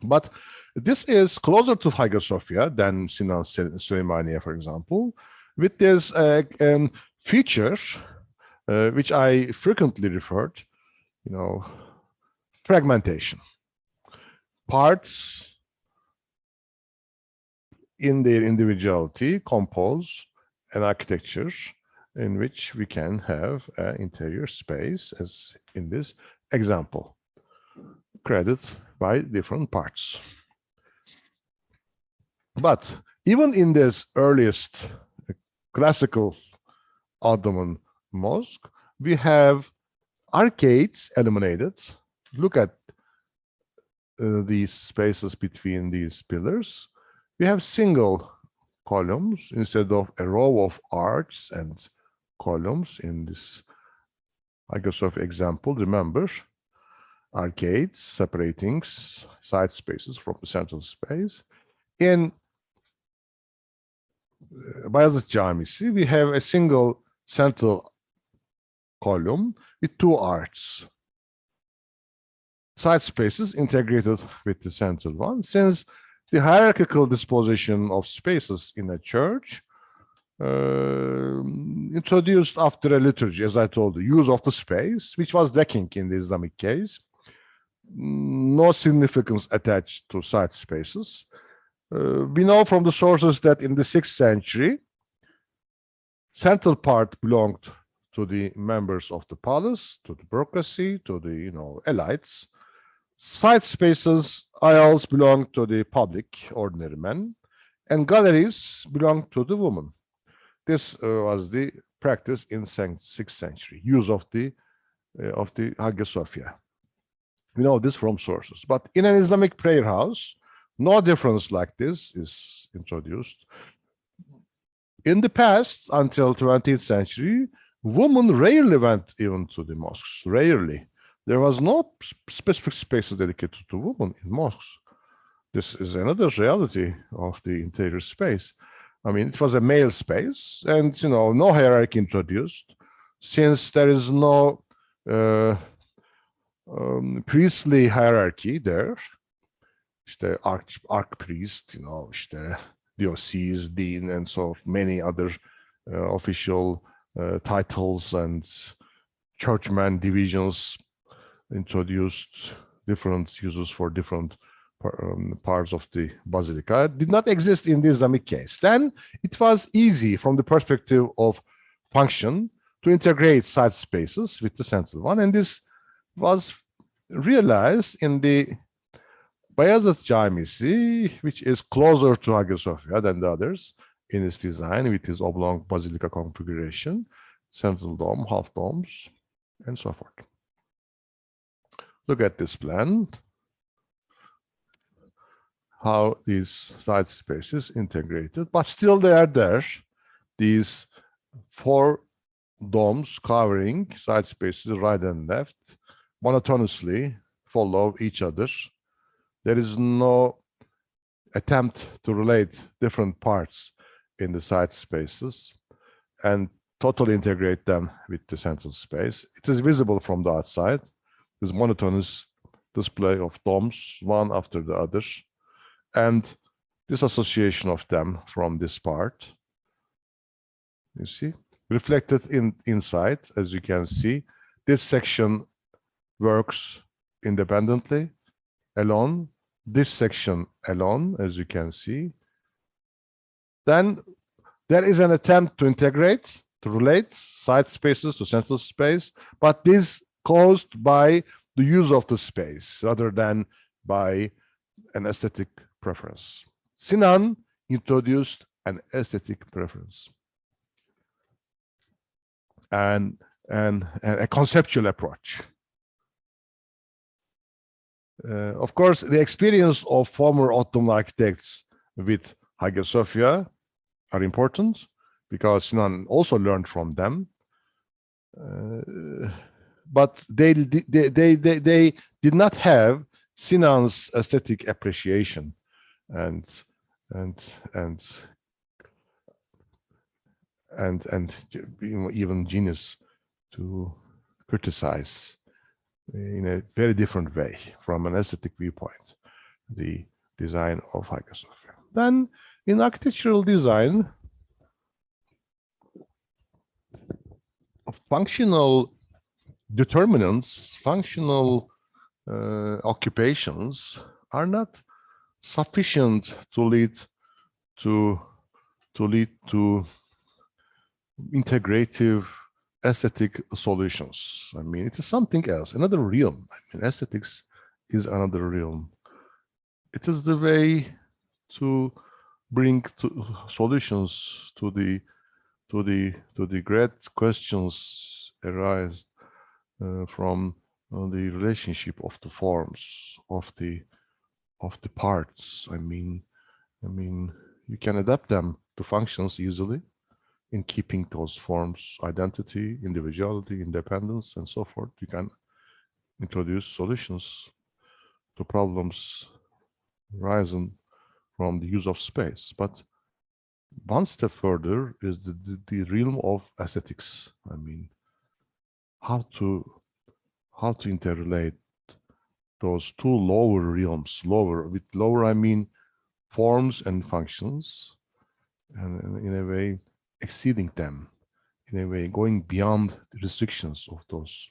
But this is closer to Hagia Sophia than Sinan Süleymaniye, for example, with this feature, which I frequently referred, fragmentation. Parts in their individuality compose an architecture in which we can have an interior space, as in this example, created by different parts. But even in this earliest classical Ottoman mosque, we have arcades eliminated. Look at these spaces between these pillars. We have single columns instead of a row of arches and columns in this Hagia Sophia example. Remember, arcades separating side spaces from the central space. In Bayezid Camisi, we have a single central column with two arches. Side spaces integrated with the central one. Since the hierarchical disposition of spaces in a church introduced after a liturgy, as I told you, use of the space, which was lacking in the Islamic case. No significance attached to side spaces. We know from the sources that in the 6th century, central part belonged to the members of the palace, to the bureaucracy, to the elites. Side spaces, aisles belong to the public, ordinary men, and galleries belong to the women. This was the practice in 6th century, use of the Hagia Sophia. We know this from sources. But in an Islamic prayer house, no difference like this is introduced. In the past, until 20th century, women rarely went even to the mosques, rarely. There was no specific spaces dedicated to women in mosques. This is another reality of the interior space. I mean, it was a male space and, no hierarchy introduced, since there is no priestly hierarchy there. İşte archpriest, işte diocese, dean, and so many other official titles and churchman divisions introduced different uses for different parts of the basilica. It did not exist in the Islamic case. Then it was easy from the perspective of function to integrate side spaces with the central one, and this was realized in the Bayazıt Camisi, which is closer to Hagia Sophia than the others in its design, with its oblong basilica configuration, central dome, half domes, and so forth. Look at this plan, how these side spaces integrated, but still they are there. These 4 domes covering side spaces right and left monotonously follow each other. There is no attempt to relate different parts in the side spaces and totally integrate them with the central space. It is visible from the outside, this monotonous display of domes, one after the other, and this association of them from this part, you see, reflected inside, as you can see. This section works independently, alone. This section alone, as you can see. Then there is an attempt to integrate, to relate side spaces to central space, but this caused by the use of the space rather than by an aesthetic preference. Sinan introduced an aesthetic preference and a conceptual approach. Of course, the experience of former Ottoman architects with Hagia Sophia are important because Sinan also learned from them. But they did not have Sinan's aesthetic appreciation and even genius to criticize in a very different way from an aesthetic viewpoint the design of Hagia Sophia. Then in architectural design, functional determinants, functional occupations are not sufficient to lead to integrative aesthetic solutions. I mean, it is something else, another realm. I mean, aesthetics is another realm. It is the way to bring solutions to the great questions arise from the relationship of the forms of the parts. I mean, you can adapt them to functions easily in keeping those forms, identity, individuality, independence, and so forth. You can introduce solutions to problems arising from the use of space. But one step further is the realm of aesthetics. I mean, how to interrelate those two lower realms. With lower I mean forms and functions, and in a way exceeding them, in a way going beyond the restrictions of those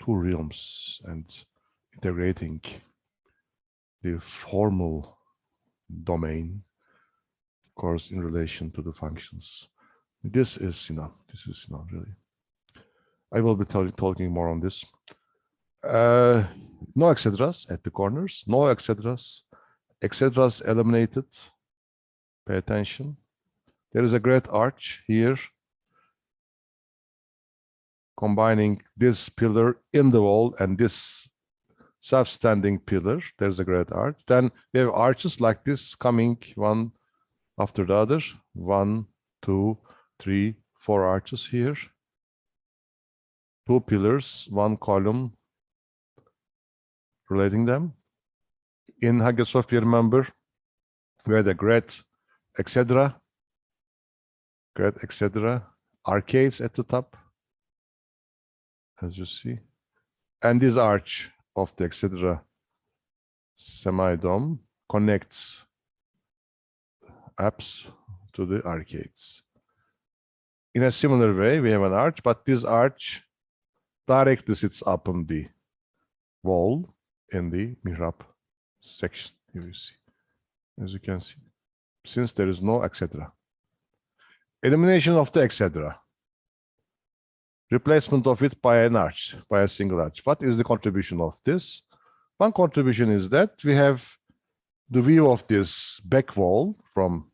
two realms and integrating the formal domain, of course, in relation to the functions. This is Sinan. This is Sinan, really. I will be talking more on this. No exedras at the corners, no exedras. Exedras eliminated. Pay attention. There is a great arch here, combining this pillar in the wall and this self-standing pillar. There's a great arch. Then we have arches like this coming one after the other. 1, 2, 3, 4 arches here. two pillars, one column relating them. In Hagia Sophia, remember, we had a great etc. Arcades at the top, as you see. And this arch of the etc. semi-dome connects apse to the arcades. In a similar way, we have an arch, but this arch directly sits up on the wall in the mihrab section, you see, as you can see, since there is no etc. Elimination of the etc. Replacement of it by an arch, by a single arch. What is the contribution of this? One contribution is that we have the view of this back wall from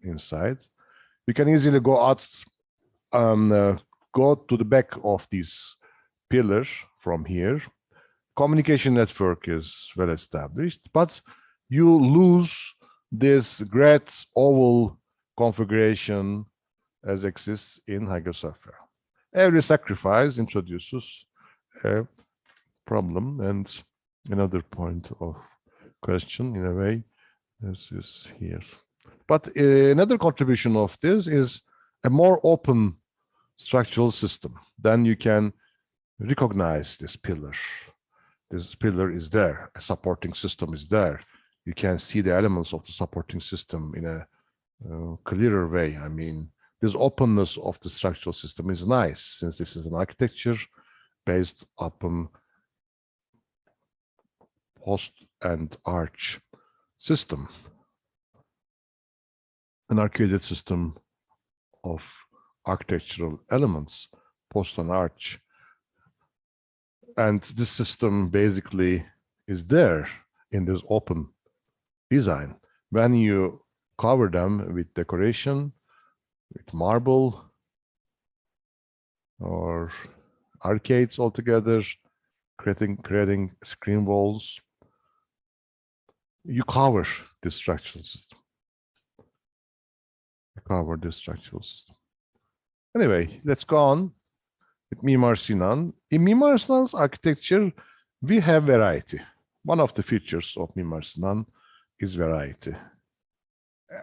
inside. We can easily go out and go to the back of this pillar from here. Communication network is well established, but you lose this great oval configuration as exists in Hagia Sophia. Every sacrifice introduces a problem, and another point of question in a way, this is here. But another contribution of this is a more open structural system. Then you can recognize this pillar. This pillar is there, a supporting system is there. You can see the elements of the supporting system in a clearer way. I mean, this openness of the structural system is nice, since this is an architecture based upon post and arch system, an arcaded system of architectural elements, post and arch. And this system basically is there in this open design. When you cover them with decoration, with marble or arcades altogether, creating screen walls, you cover this structural system. Anyway, let's go on with Mimar Sinan. In Mimar Sinan's architecture, we have variety. One of the features of Mimar Sinan is variety.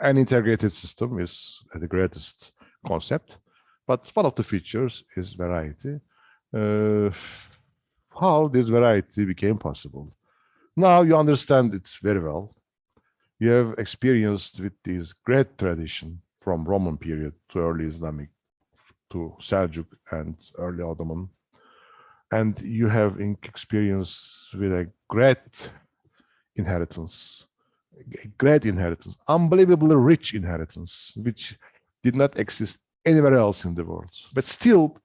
An integrated system is the greatest concept, but one of the features is variety. How this variety became possible? Now you understand it very well. You have experienced with this great tradition from Roman period to early Islamic, to Seljuk and early Ottoman. And you have experience with a great inheritance, unbelievably rich inheritance, which did not exist anywhere else in the world. But still,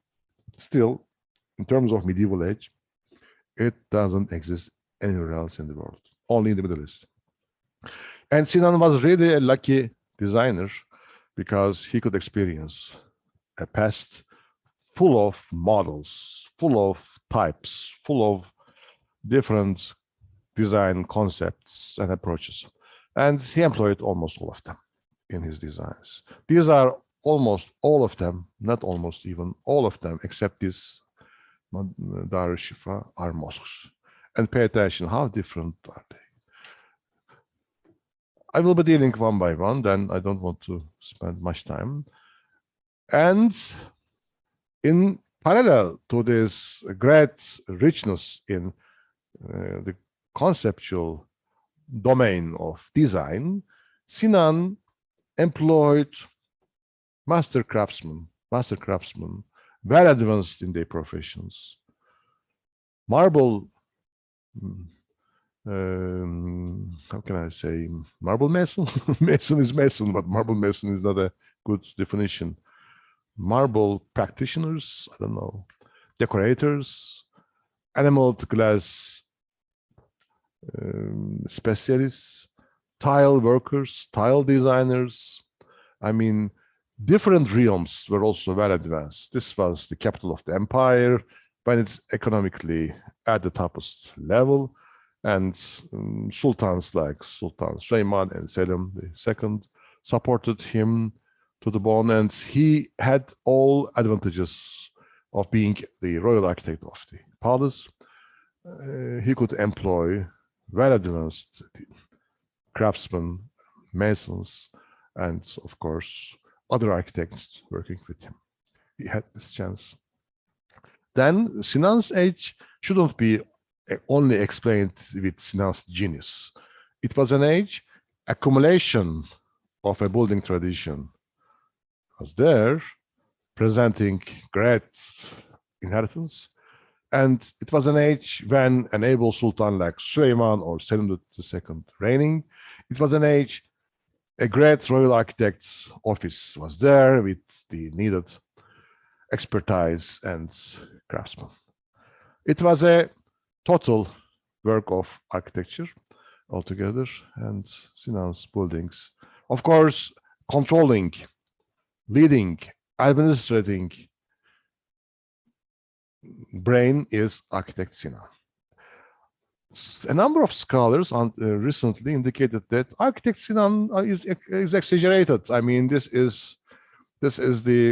in terms of medieval age, it doesn't exist anywhere else in the world, only in the Middle East. And Sinan was really a lucky designer because he could experience a past full of models, full of types, full of different design concepts and approaches. And he employed almost all of them in his designs. These are almost all of them, not almost even all of them, except this Dar Shifa, are mosques. And pay attention, how different are they? I will be dealing one by one, then I don't want to spend much time. And in parallel to this great richness in the conceptual domain of design, Sinan employed master craftsmen, well advanced in their professions. Marble, how can I say, marble mason? Mason is mason, but marble mason is not a good definition. Marble practitioners, I don't know, decorators, enameled glass specialists, tile workers, tile designers. I mean, different realms were also well advanced. This was the capital of the empire when it's economically at the topmost level. And sultans like Sultan Süleyman and Selim II supported him to the bone, and he had all advantages of being the royal architect of the palace, he could employ well-advanced craftsmen, masons, and of course, other architects working with him. He had this chance. Then Sinan's age shouldn't be only explained with Sinan's genius. It was an age accumulation of a building tradition was there, presenting great inheritance. And it was an age when an able sultan like Süleyman or Selim II reigning. It was an age a great royal architect's office was there with the needed expertise and craftsmen. It was a total work of architecture altogether, and Sinan's buildings, of course, controlling, leading, administrating brain is architect Sinan. A number of scholars recently indicated that architect Sinan is exaggerated. I mean, this is the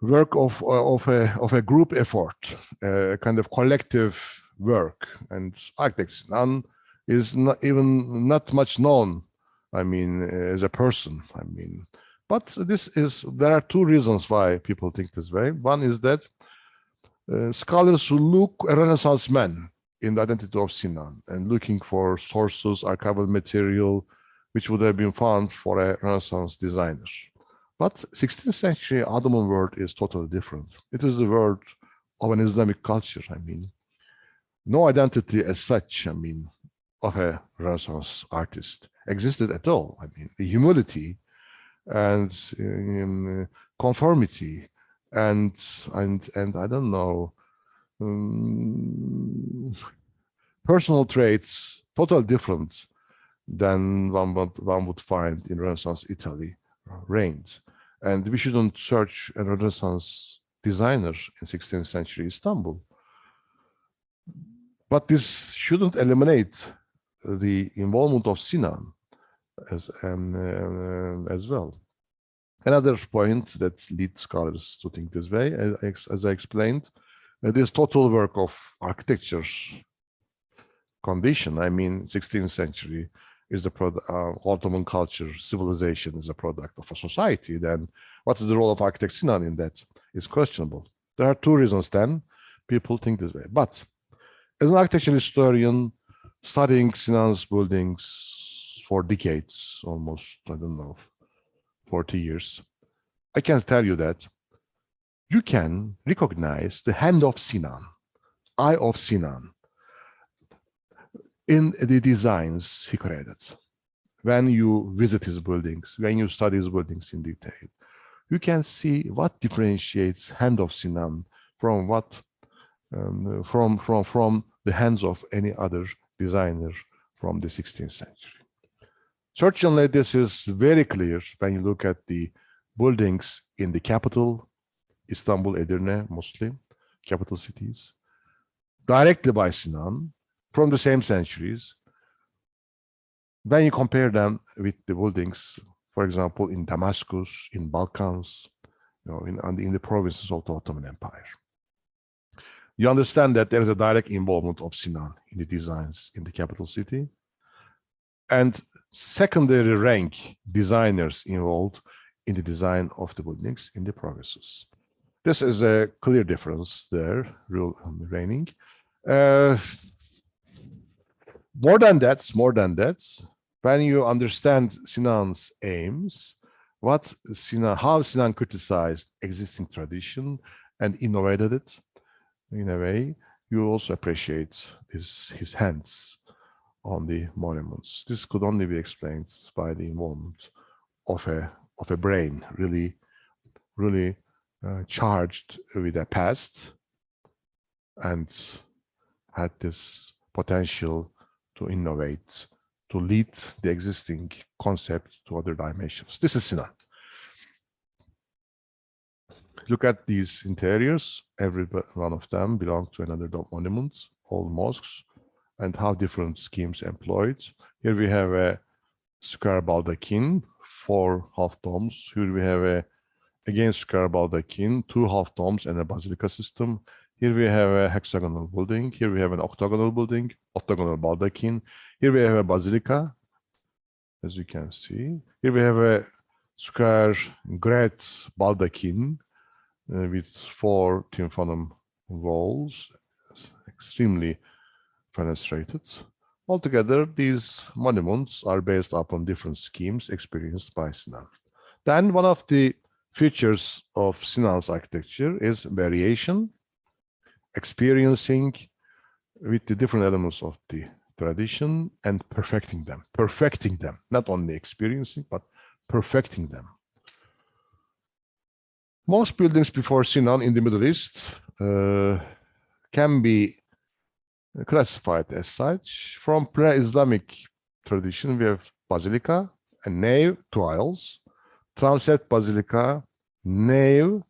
work of a group effort, a kind of collective work, and architect Sinan is not much known. I mean, as a person. I mean, but there are two reasons why people think this way. One is that scholars who look a Renaissance man in the identity of Sinan and looking for sources, archival material, which would have been found for a Renaissance designer. But 16th century Ottoman world is totally different. It is the world of an Islamic culture. I mean, no identity as such, I mean, of a Renaissance artist existed at all. I mean, the humility and conformity and I don't know, personal traits totally different than one would find in Renaissance Italy reigned. And we shouldn't search a Renaissance designer in 16th century Istanbul. But this shouldn't eliminate the involvement of Sinan as well. Another point that leads scholars to think this way, as I explained, this total work of architecture's condition. I mean, 16th century is the product, Ottoman culture, civilization is a product of a society. Then what is the role of architect Sinan in that is questionable. There are two reasons then people think this way. But as an architectural historian, studying Sinan's buildings for decades, almost, I don't know, 40 years, I can tell you that you can recognize the hand of Sinan, eye of Sinan, in the designs he created. When you visit his buildings, when you study his buildings in detail, you can see what differentiates hand of Sinan from what from the hands of any other designer from the 16th century. Certainly, this is very clear when you look at the buildings in the capital, Istanbul, Edirne, mostly, capital cities, directly by Sinan, from the same centuries. When you compare them with the buildings, for example, in Damascus, in Balkans, in the provinces of the Ottoman Empire, you understand that there is a direct involvement of Sinan in the designs in the capital city, and secondary rank designers involved in the design of the buildings in the provinces. This is a clear difference there, reigning. More than that, when you understand Sinan's aims, how Sinan criticized existing tradition and innovated it in a way, you also appreciate his hands on the monuments. This could only be explained by the involvement of a brain really charged with a past and had this potential to innovate, to lead the existing concept to other dimensions. This is Sinan. Look at these interiors. Every one of them belong to another monument, all mosques, and how different schemes employed. Here we have a square baldachin, 4 half domes. Here we have a Again, square baldachin, two half domes and a basilica system. Here we have a hexagonal building. Here we have an octagonal building, octagonal baldachin. Here we have a basilica, as you can see. Here we have a square great baldachin with 4 tympanum walls, extremely fenestrated. Altogether, these monuments are based upon different schemes experienced by Sinan. Then one of the features of Sinan's architecture is variation, experiencing with the different elements of the tradition and perfecting them, not only experiencing, but perfecting them. Most buildings before Sinan in the Middle East can be classified as such. From pre-Islamic tradition, we have basilica, a nave, 2 aisles, transept basilica, nave,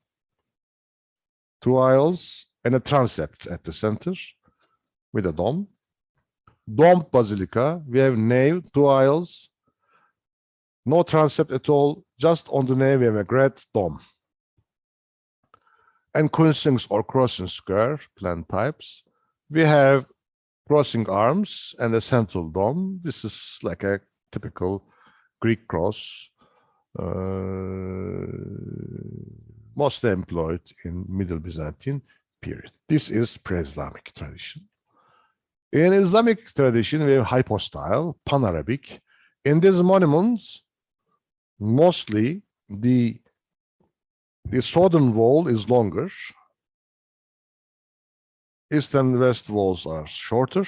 2 aisles, and a transept at the center with a dome. Domed basilica, we have nave, 2 aisles, no transept at all, just on the nave we have a great dome. And crossings or crossing square plan types, we have crossing arms and a central dome. This is like a typical Greek cross, mostly employed in Middle Byzantine period. This is pre-Islamic tradition. In Islamic tradition, we have hypostyle, Pan-Arabic. In these monuments, mostly the southern wall is longer. East and west walls are shorter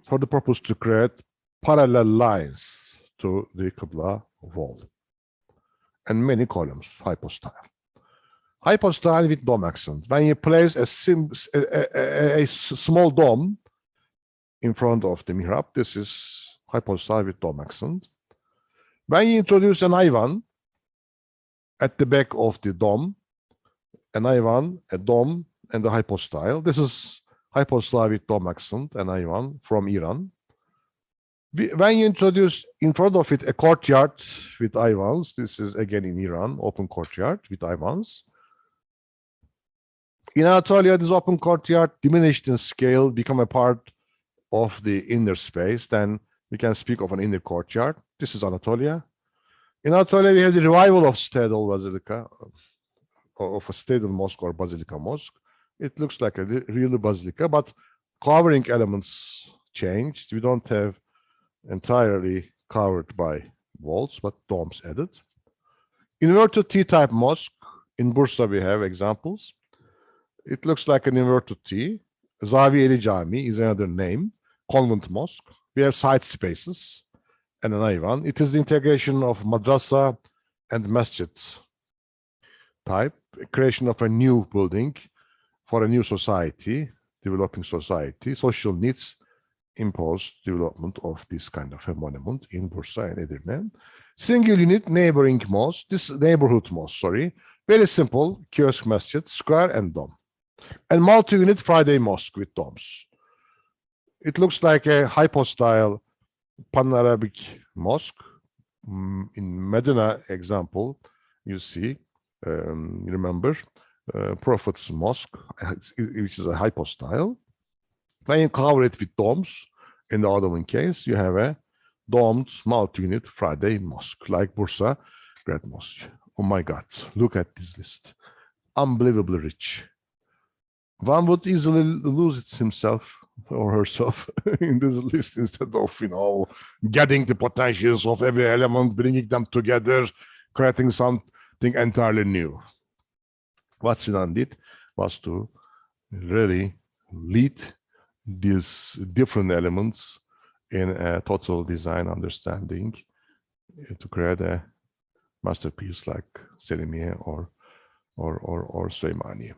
for the purpose to create parallel lines to the Qibla wall. And many columns, hypostyle. Hypostyle with dome accent. When you place a small dome in front of the mihrab, this is hypostyle with dome accent. When you introduce an ivan at the back of the dome, an ivan, a dome, and the hypostyle. This is hypostyle with dome accent, an ivan from Iran. When you introduce in front of it a courtyard with ivans, this is again in Iran, open courtyard with ivans. In Anatolia, this open courtyard diminished in scale, become a part of the inner space. Then we can speak of an inner courtyard. This is Anatolia. In Anatolia, we have the revival of Stadal Basilica, of a Stadal mosque or Basilica mosque. It looks like a real basilica, but covering elements changed. We don't have entirely covered by walls, but domes added. Inverted T-type mosque. In Bursa, we have examples. It looks like an inverted T. Zaviyeli Cami is another name. Convent mosque. We have side spaces and an ivan. It is the integration of madrasa and masjid type, creation of a new building for a new society, developing society. Social needs imposed development of this kind of a monument in Bursa and Edirne. Single unit neighboring mosque, this neighborhood mosque, sorry, very simple, kiosk masjid, square and dome. And multi-unit Friday mosque with domes. It looks like a hypostyle Pan-Arabic mosque. In Medina example, you see, remember, Prophet's Mosque, which is a hypostyle. When you cover it with domes, in the Ottoman case, you have a domed multi-unit Friday mosque, like Bursa Great Mosque. Oh my God, look at this list. Unbelievably rich. One would easily lose himself or herself in this list instead of, getting the potentials of every element, bringing them together, creating something entirely new. What Sinan did was to really lead these different elements in a total design understanding to create a masterpiece like Selimiye or Süleymaniye.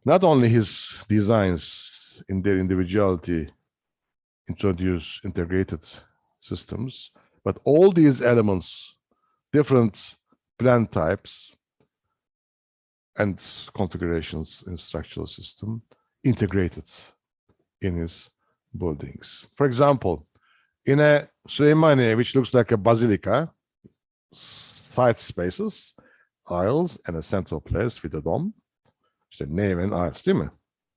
Not only his designs in their individuality introduce integrated systems, but all these elements, different plan types and configurations in structural system integrated in his buildings. For example, in a Süleymaniye, which looks like a basilica, side spaces, aisles, and a central place with a dome. İşte nave and aisles, değil mi?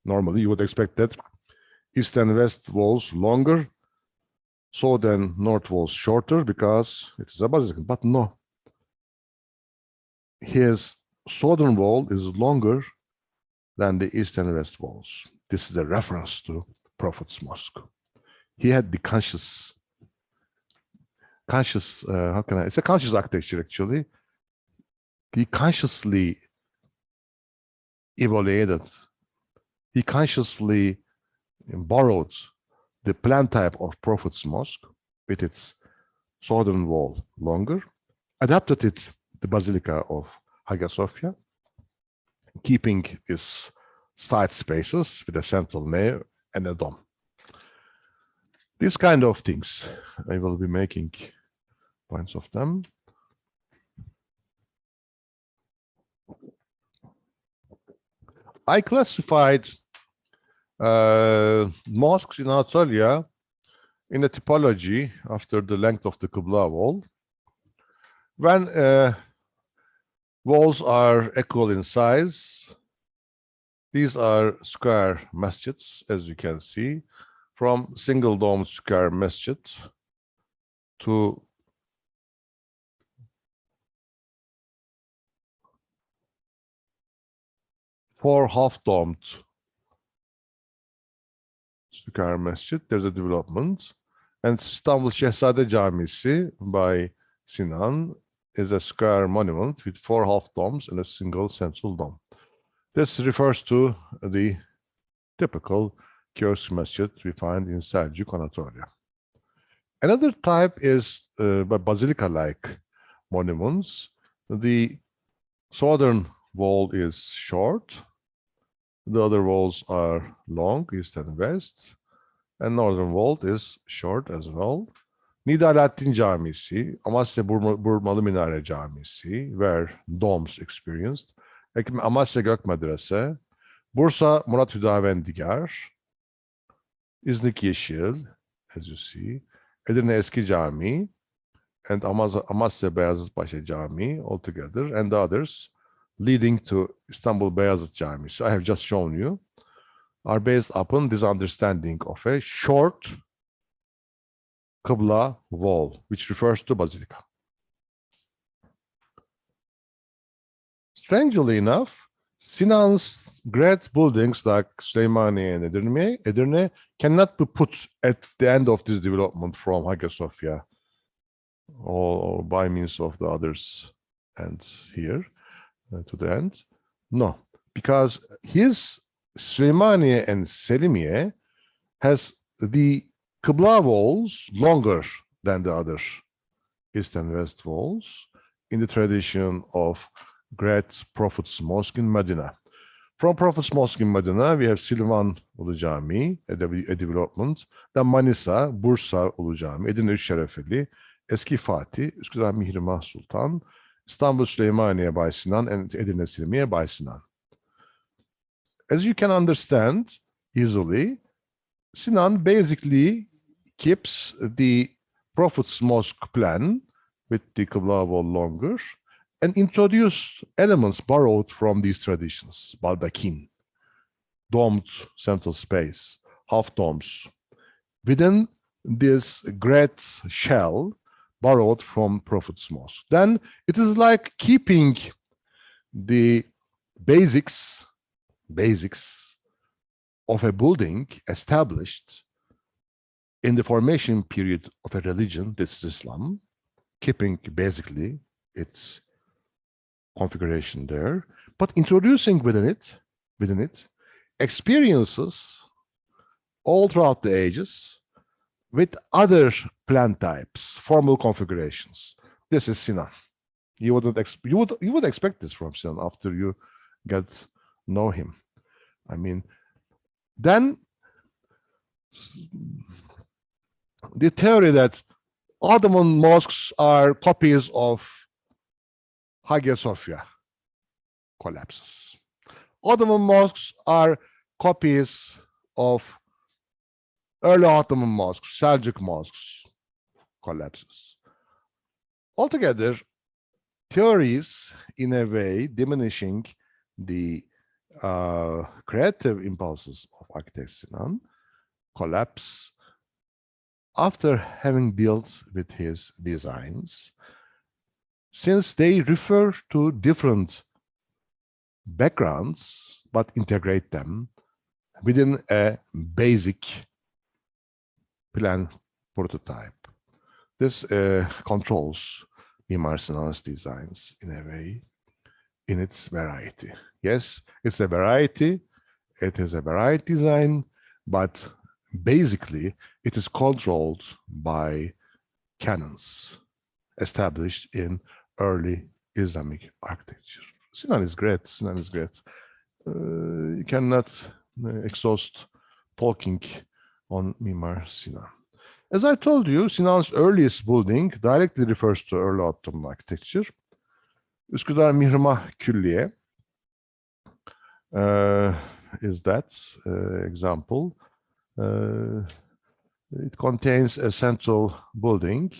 Normally you would expect that east and west walls longer, south and north walls shorter because it is a basilica. But no. His southern wall is longer than the east and west walls. This is a reference to Prophet's Mosque. He had the conscious, it's a conscious architecture actually. He consciously evaluated, he consciously borrowed the plan type of Prophet's Mosque with its southern wall longer, adapted it to the Basilica of Hagia Sophia, keeping its side spaces with a central nave and a dome. These kind of things, I will be making points of them. I classified mosques in Anatolia in a typology after the length of the Qibla wall. When walls are equal in size, these are square masjids, as you can see, from single dome square masjid to four half-domed square masjid. There's a development. And Istanbul Şehzade Camisi by Sinan is a square monument with four half-domes and a single central dome. This refers to the typical kiosk masjid we find in Seljuk, Anatolia. Another type is basilica-like monuments. The southern wall is short. The other walls are long, east and west. And northern wall is short as well. Nida Alaaddin Camisi, Amasya Burmalı Minare Camisi, where domes experienced. Amasya Gök Medrese, Bursa Murat Hüdavendigar, İznik Yeşil, as you see, Edirne Eski Cami, and Amasya Beyazıtpaşa Camii altogether, and the others leading to Istanbul Beyazıt Camisi, I have just shown you, are based upon this understanding of a short Qibla wall, which refers to basilica. Strangely enough, Sinan's great buildings like Süleymaniye and Edirne cannot be put at the end of this development from Hagia Sophia or by means of the others and here to the end. No, because his Süleymaniye and Selimiye has the Qibla walls longer than the other east and west walls in the tradition of great Prophet's Mosque in Medina. From Prophet's Mosque in Medina, we have Silvan Ulu Cami, a development, then Manisa, Bursa Ulu Cami, Edirne Şerefeli, Eski Fatih, Üsküdar Mihrimah Sultan, Istanbul Süleymaniye by Sinan, and Edirne Selimiye by Sinan. As you can understand easily, Sinan basically keeps the Prophet's Mosque plan with the Qibla wall longer and introduce elements borrowed from these traditions, baldakin, domed central space, half domes, within this great shell borrowed from Prophet's Mosque. Then it is like keeping the basics of a building established in the formation period of a religion, this is Islam, keeping basically its configuration there, but introducing within it experiences all throughout the ages with other plan types, formal configurations. This is Sinan. You would expect this from Sinan after you get know him. I mean, then the theory that Ottoman mosques are copies of Hagia Sophia collapses. Ottoman mosques are copies of early Ottoman mosques, Seljuk mosques collapses. Altogether, theories, in a way, diminishing the creative impulses of architect Sinan, collapse after having dealt with his designs, since they refer to different backgrounds, but integrate them within a basic plan prototype. This controls Mimar Sinan's designs in a way, in its variety. Yes, it's a variety. It is a variety design, but basically it is controlled by canons established in early Islamic architecture. Sinan is great. Sinan is great. You cannot exhaust talking on Mimar Sinan. As I told you, Sinan's earliest building directly refers to early Ottoman architecture. Üsküdar Mihrimah Külliye is that example. It contains a central building,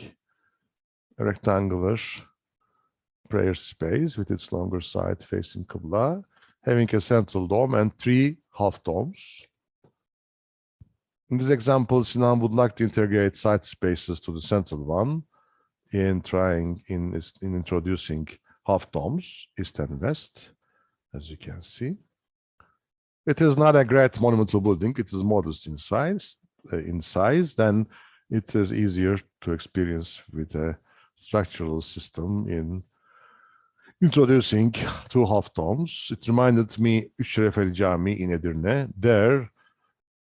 a rectangular prayer space with its longer side facing Qibla, having a central dome and 3 half domes. In this example, Sinan would like to integrate side spaces to the central one in introducing half domes, east and west, as you can see. It is not a great monumental building. It is modest in size. Then it is easier to experience with a structural system in introducing 2 half domes. It reminded me Üç Şerefeli Cami in Edirne. There,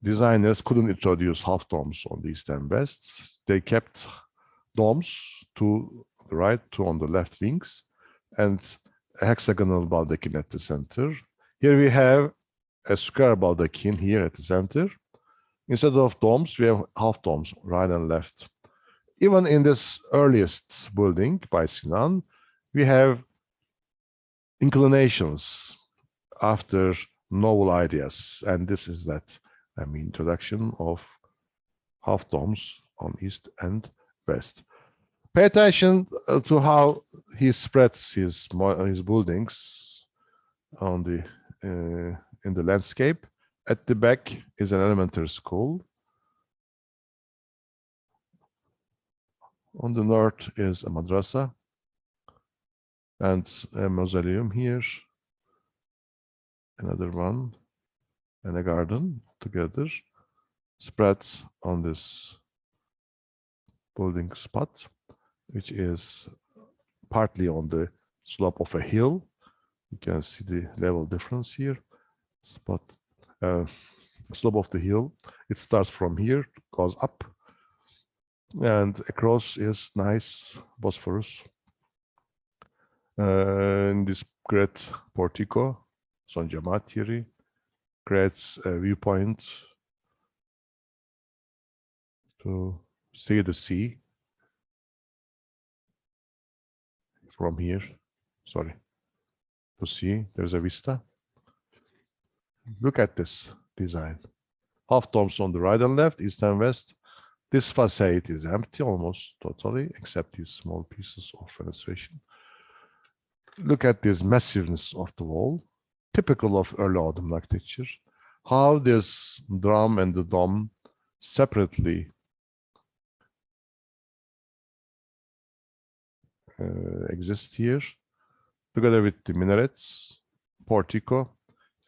designers couldn't introduce half domes on the east and west. They kept domes to the right, 2 on the left wings, and a hexagonal baldachin at the center. Here we have a square baldachin here at the center. Instead of domes, we have half domes, right and left. Even in this earliest building by Sinan, we have inclinations after novel ideas. And this is that, introduction of half domes on east and west. Pay attention to how he spreads his buildings on the in the landscape. At the back is an elementary school. On the north is a madrasa and a mausoleum here, another one, and a garden together, spread on this building spot, which is partly on the slope of a hill. You can see the level difference here. Slope of the hill. It starts from here, goes up, and across is nice Bosphorus. In this great portico, Son Cemaat creates a viewpoint to see the sea from here. Sorry, to see there's a vista. Look at this design. Half domes on the right and left, east and west. This facade is empty almost totally, except these small pieces of fenestration. Look at this massiveness of the wall, typical of early Ottoman architecture. How this drum and the dome separately exist here, together with the minarets, portico,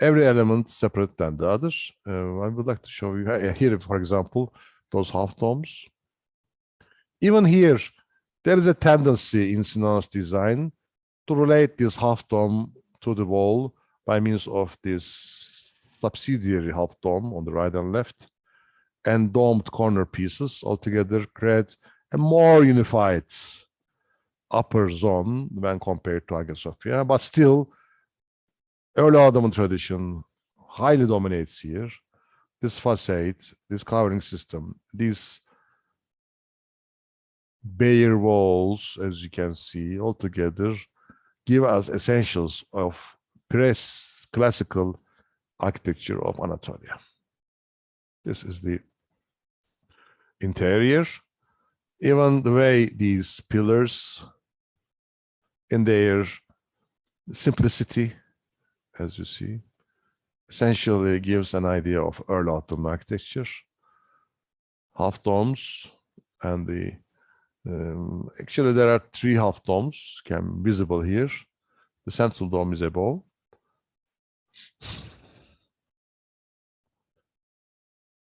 every element separate than the others. I would like to show you here, for example, those half domes. Even here, there is a tendency in Sinan's design to relate this half dome to the wall by means of this subsidiary half dome on the right and left, and domed corner pieces altogether create a more unified upper zone when compared to Hagia Sophia, but still early Ottoman tradition highly dominates here. This facade, this covering system, these bare walls, as you can see, altogether give us essentials of classical architecture of Anatolia. This is the interior. Even the way these pillars in their simplicity, as you see, essentially gives an idea of early Ottoman architecture. Half domes and the actually there are 3 half domes can visible here. The central dome is above.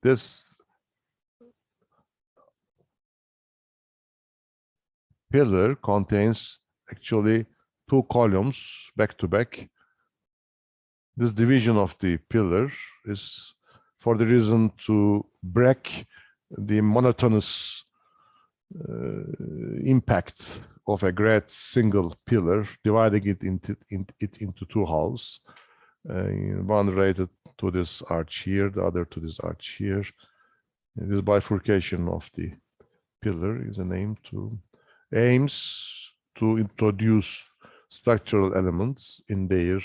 This pillar contains actually 2 columns back to back. This division of the pillar is for the reason to break the monotonous impact of a great single pillar, dividing it into 2 halves. One related to this arch here, the other to this arch here. This bifurcation of the pillar is aims to introduce structural elements in their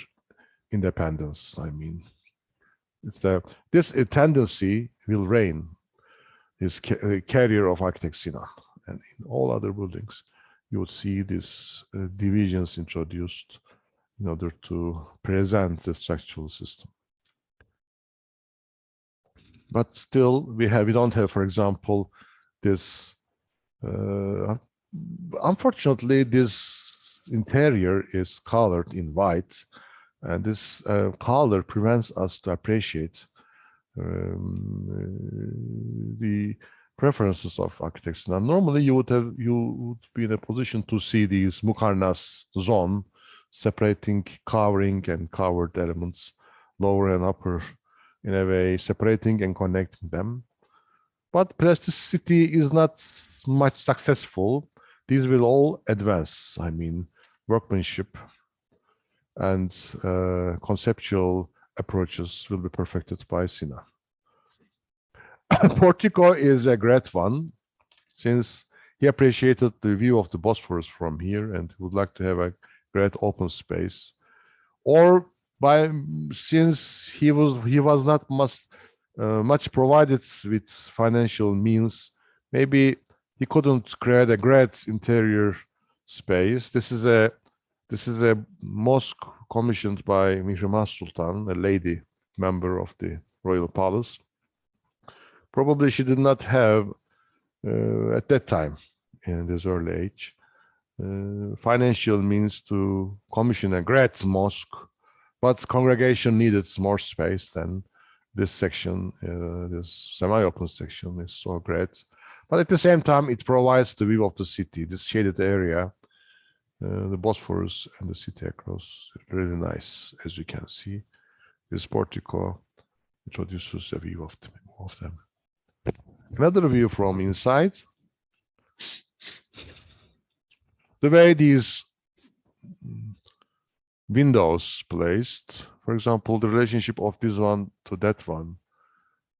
independence. I mean, this tendency will reign is carrier of architect Sinan, and in all other buildings you would see these divisions introduced in order to present the structural system. But still we don't have, for example, this unfortunately this interior is colored in white, and this color prevents us to appreciate the preferences of architects. Now, normally you would be in a position to see these Mukarnas zone separating covering and covered elements, lower and upper, in a way separating and connecting them. But plasticity is not much successful. These will all advance. I mean, workmanship and conceptual approaches will be perfected by Sinan. Portico is a great one, since he appreciated the view of the Bosphorus from here and would like to have a great open space. Or since he was not much provided with financial means, maybe he couldn't create a great interior space. This is a mosque commissioned by Mihrimah Sultan, a lady member of the royal palace. Probably she did not have, at that time, in this early age, financial means to commission a great mosque, but congregation needed more space than this section. This semi-open section is so great. But at the same time, it provides the view of the city, this shaded area, the Bosphorus and the city across. Really nice, as you can see. This portico introduces a view of them. Another view from inside. The way these windows placed, for example, the relationship of this one to that one,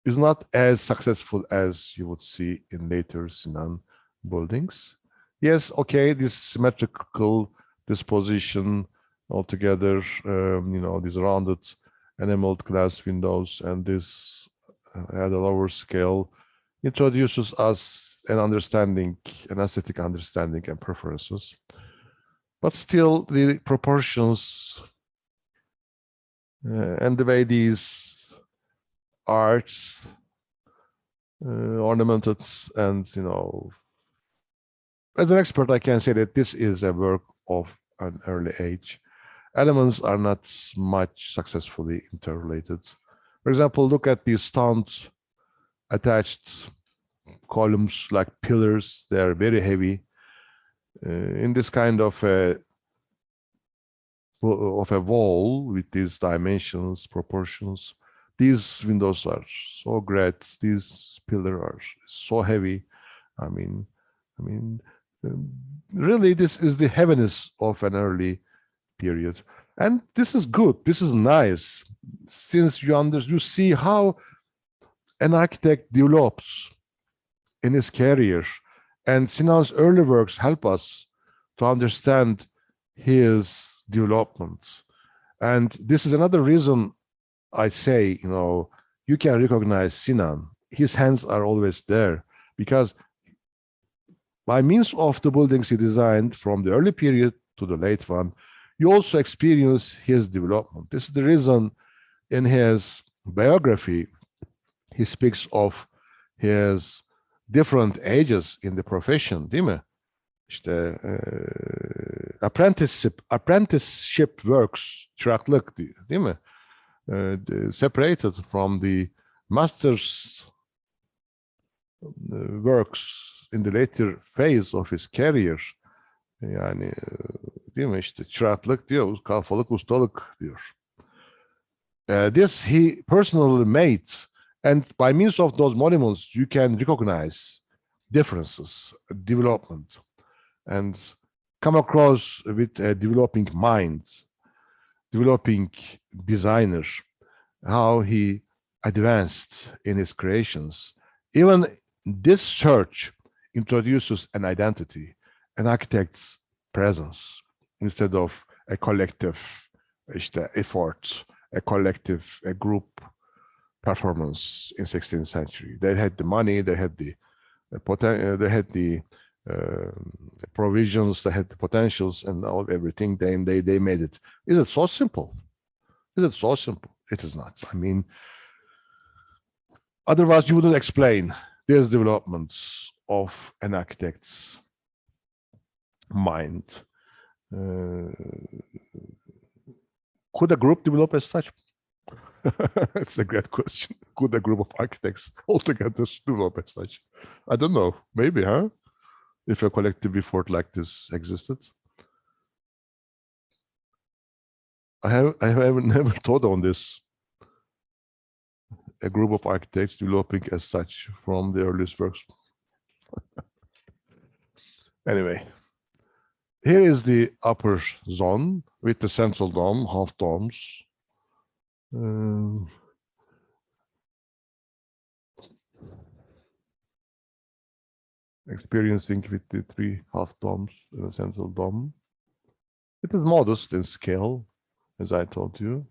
is not as successful as you would see in later Sinan buildings. Yes, okay, this symmetrical disposition altogether, these rounded enameled glass windows and this at a lower scale introduces us an aesthetic understanding and preferences. But still, the proportions and the way these arts ornamented, and as an expert, I can say that this is a work of an early age. Elements are not much successfully interrelated. For example, look at these stones attached columns like pillars. They are very heavy. In this kind of a wall with these dimensions, proportions, these windows are so great. These pillars are so heavy. I mean, really, this is the heaviness of an early period, and this is good. This is nice, since you see how an architect develops in his career, and Sinan's early works help us to understand his development. And this is another reason I say, you can recognize Sinan. His hands are always there, because by means of the buildings he designed from the early period to the late one, you also experience his development. This is the reason in his biography, he speaks of his different ages in the profession, değil mi? İşte apprenticeship works, çıraklık değil mi? Separated from the master's works in the later phase of his career. Yani değil mi? İşte çıraklık diyor, kalfalık, ustalık diyor. This he personally made, and by means of those monuments, you can recognize differences, development, and come across with a developing mind, developing designer, how he advanced in his creations. Even this church introduces an identity, an architect's presence, instead of a collective effort, a group performance in 16th century. They had the money, they had the provisions, they had the potentials, and everything. They made it. Is it so simple? Is it so simple? It is not. I mean, otherwise you wouldn't explain these developments of an architect's mind. Could a group develop as such? It's a great question. Could a group of architects altogether develop as such? I don't know. Maybe, huh? If a collective effort like this existed. I have never thought on this. A group of architects developing as such from the earliest works. Anyway, here is the upper zone with the central dome, half domes. Experiencing with the 3 half domes in the central dome. It is modest in scale, as I told you.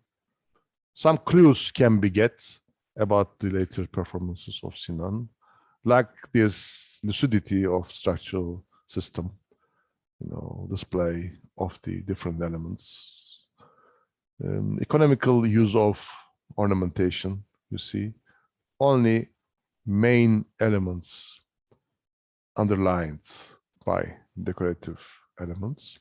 Some clues can be get about the later performances of Sinan, like this lucidity of structural system, display of the different elements, economical use of ornamentation. You see, only main elements underlined by decorative elements,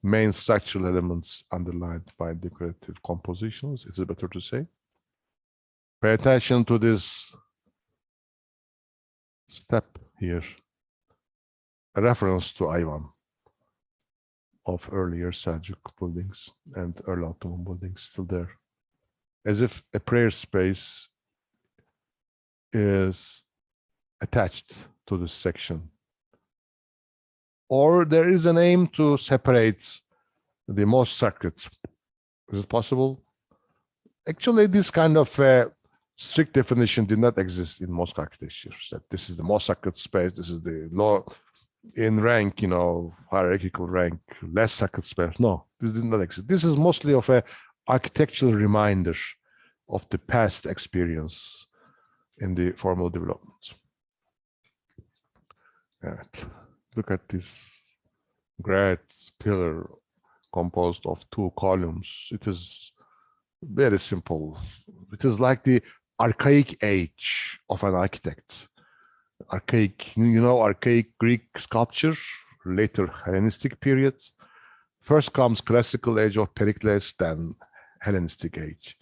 main structural elements underlined by decorative compositions. Is it better to say? Pay attention to this step here, a reference to Ayvan of earlier Seljuk buildings and early Ottoman buildings still there, as if a prayer space is attached to this section. Or there is an aim to separate the most sacred. Is it possible? Actually, this kind of strict definition did not exist in mosque architecture, that this is the most sacred space, this is the low in rank, hierarchical rank, less sacred space. No, this did not exist. This is mostly of a architectural reminder of the past experience in the formal development. And look at this great pillar composed of 2 columns. It is very simple. It is like the archaic age of an architect. Archaic, archaic Greek sculpture, later Hellenistic periods. First comes classical age of Pericles, then Hellenistic age.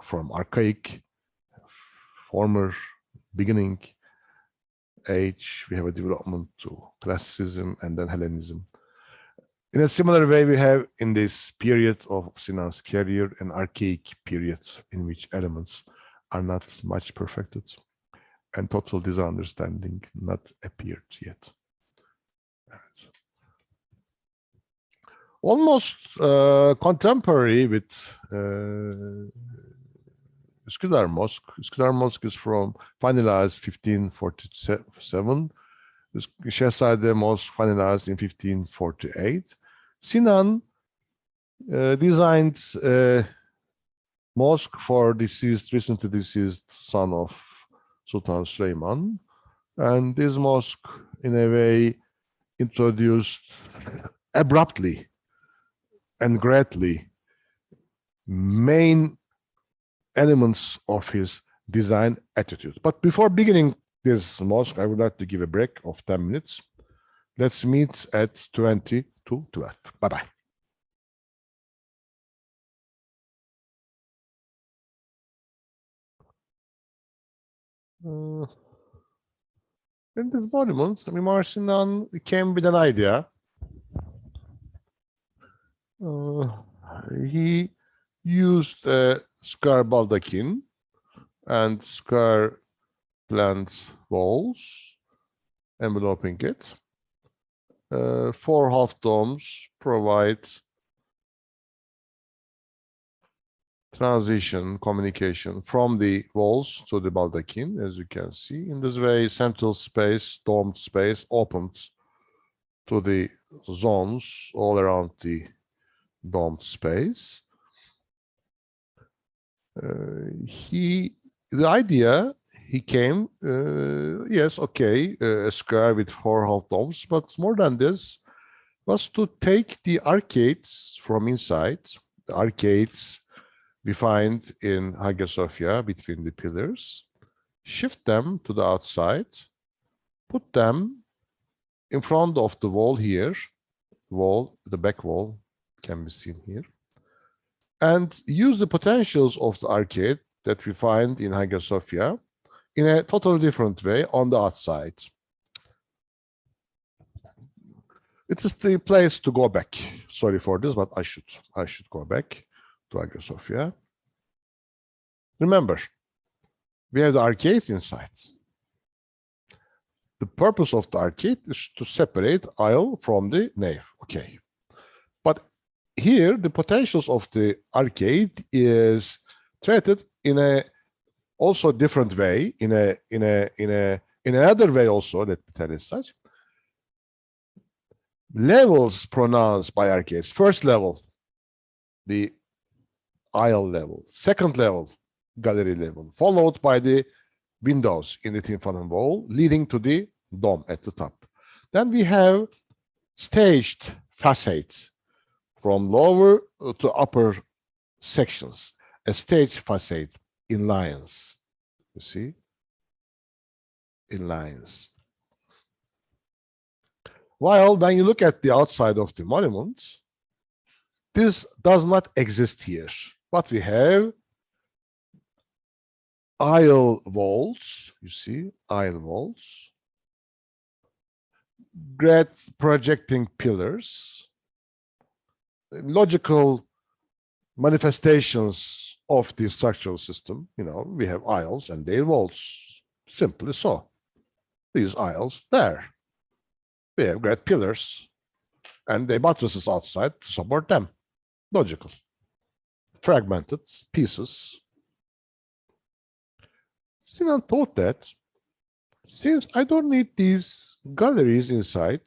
From archaic, former beginning age, we have a development to classicism and then Hellenism. In a similar way, we have in this period of Sinan's career an archaic period in which elements are not much perfected and total design understanding not appeared yet. Almost contemporary with Üsküdar Mosque. Üsküdar Mosque is finalized 1547. Şehzade Mosque finalized in 1548. Sinan designed a mosque for recently deceased son of Sultan Süleyman, and this mosque, in a way, introduced abruptly and greatly main elements of his design attitude. But before beginning this mosque, I would like to give a break of 10 minutes. Let's meet at 20 to 12. Bye-bye. In this monument, Mimar Sinan came with an idea. He used a square baldachin and square plant walls enveloping it. 4 half domes provide transition communication from the walls to the baldachin, as you can see. In this way, central space, domed space, opened to the zones all around the domed space. The idea he came, yes, okay, a square with 4 half domes, but more than this was to take the arcades from inside, the arcades we find in Hagia Sophia between the pillars, shift them to the outside, put them in front of the wall here, the back wall can be seen here, and use the potentials of the arcade that we find in Hagia Sophia in a totally different way on the outside. It is the place to go back. Sorry for this, but I should go back to Hagia Sophia. Remember, we have the arcades inside. The purpose of the arcade is to separate aisle from the nave. Okay, but here the potentials of the arcade is treated in a also different way, in another way also, let me tell you such. Levels pronounced by arcades. First level, the aisle level. Second level, gallery level, followed by the windows in the tympanum wall, leading to the dome at the top. Then we have staged facades from lower to upper sections, a staged facade in lines, you see, in lines. While when you look at the outside of the monument, this does not exist here. What we have, aisle walls, you see, aisle walls, great projecting pillars, logical manifestations of the structural system. You know, we have aisles and their walls, simply so. These aisles there. We have great pillars and the buttresses outside to support them. Logical. Fragmented pieces. Sinan thought that since I don't need these galleries inside,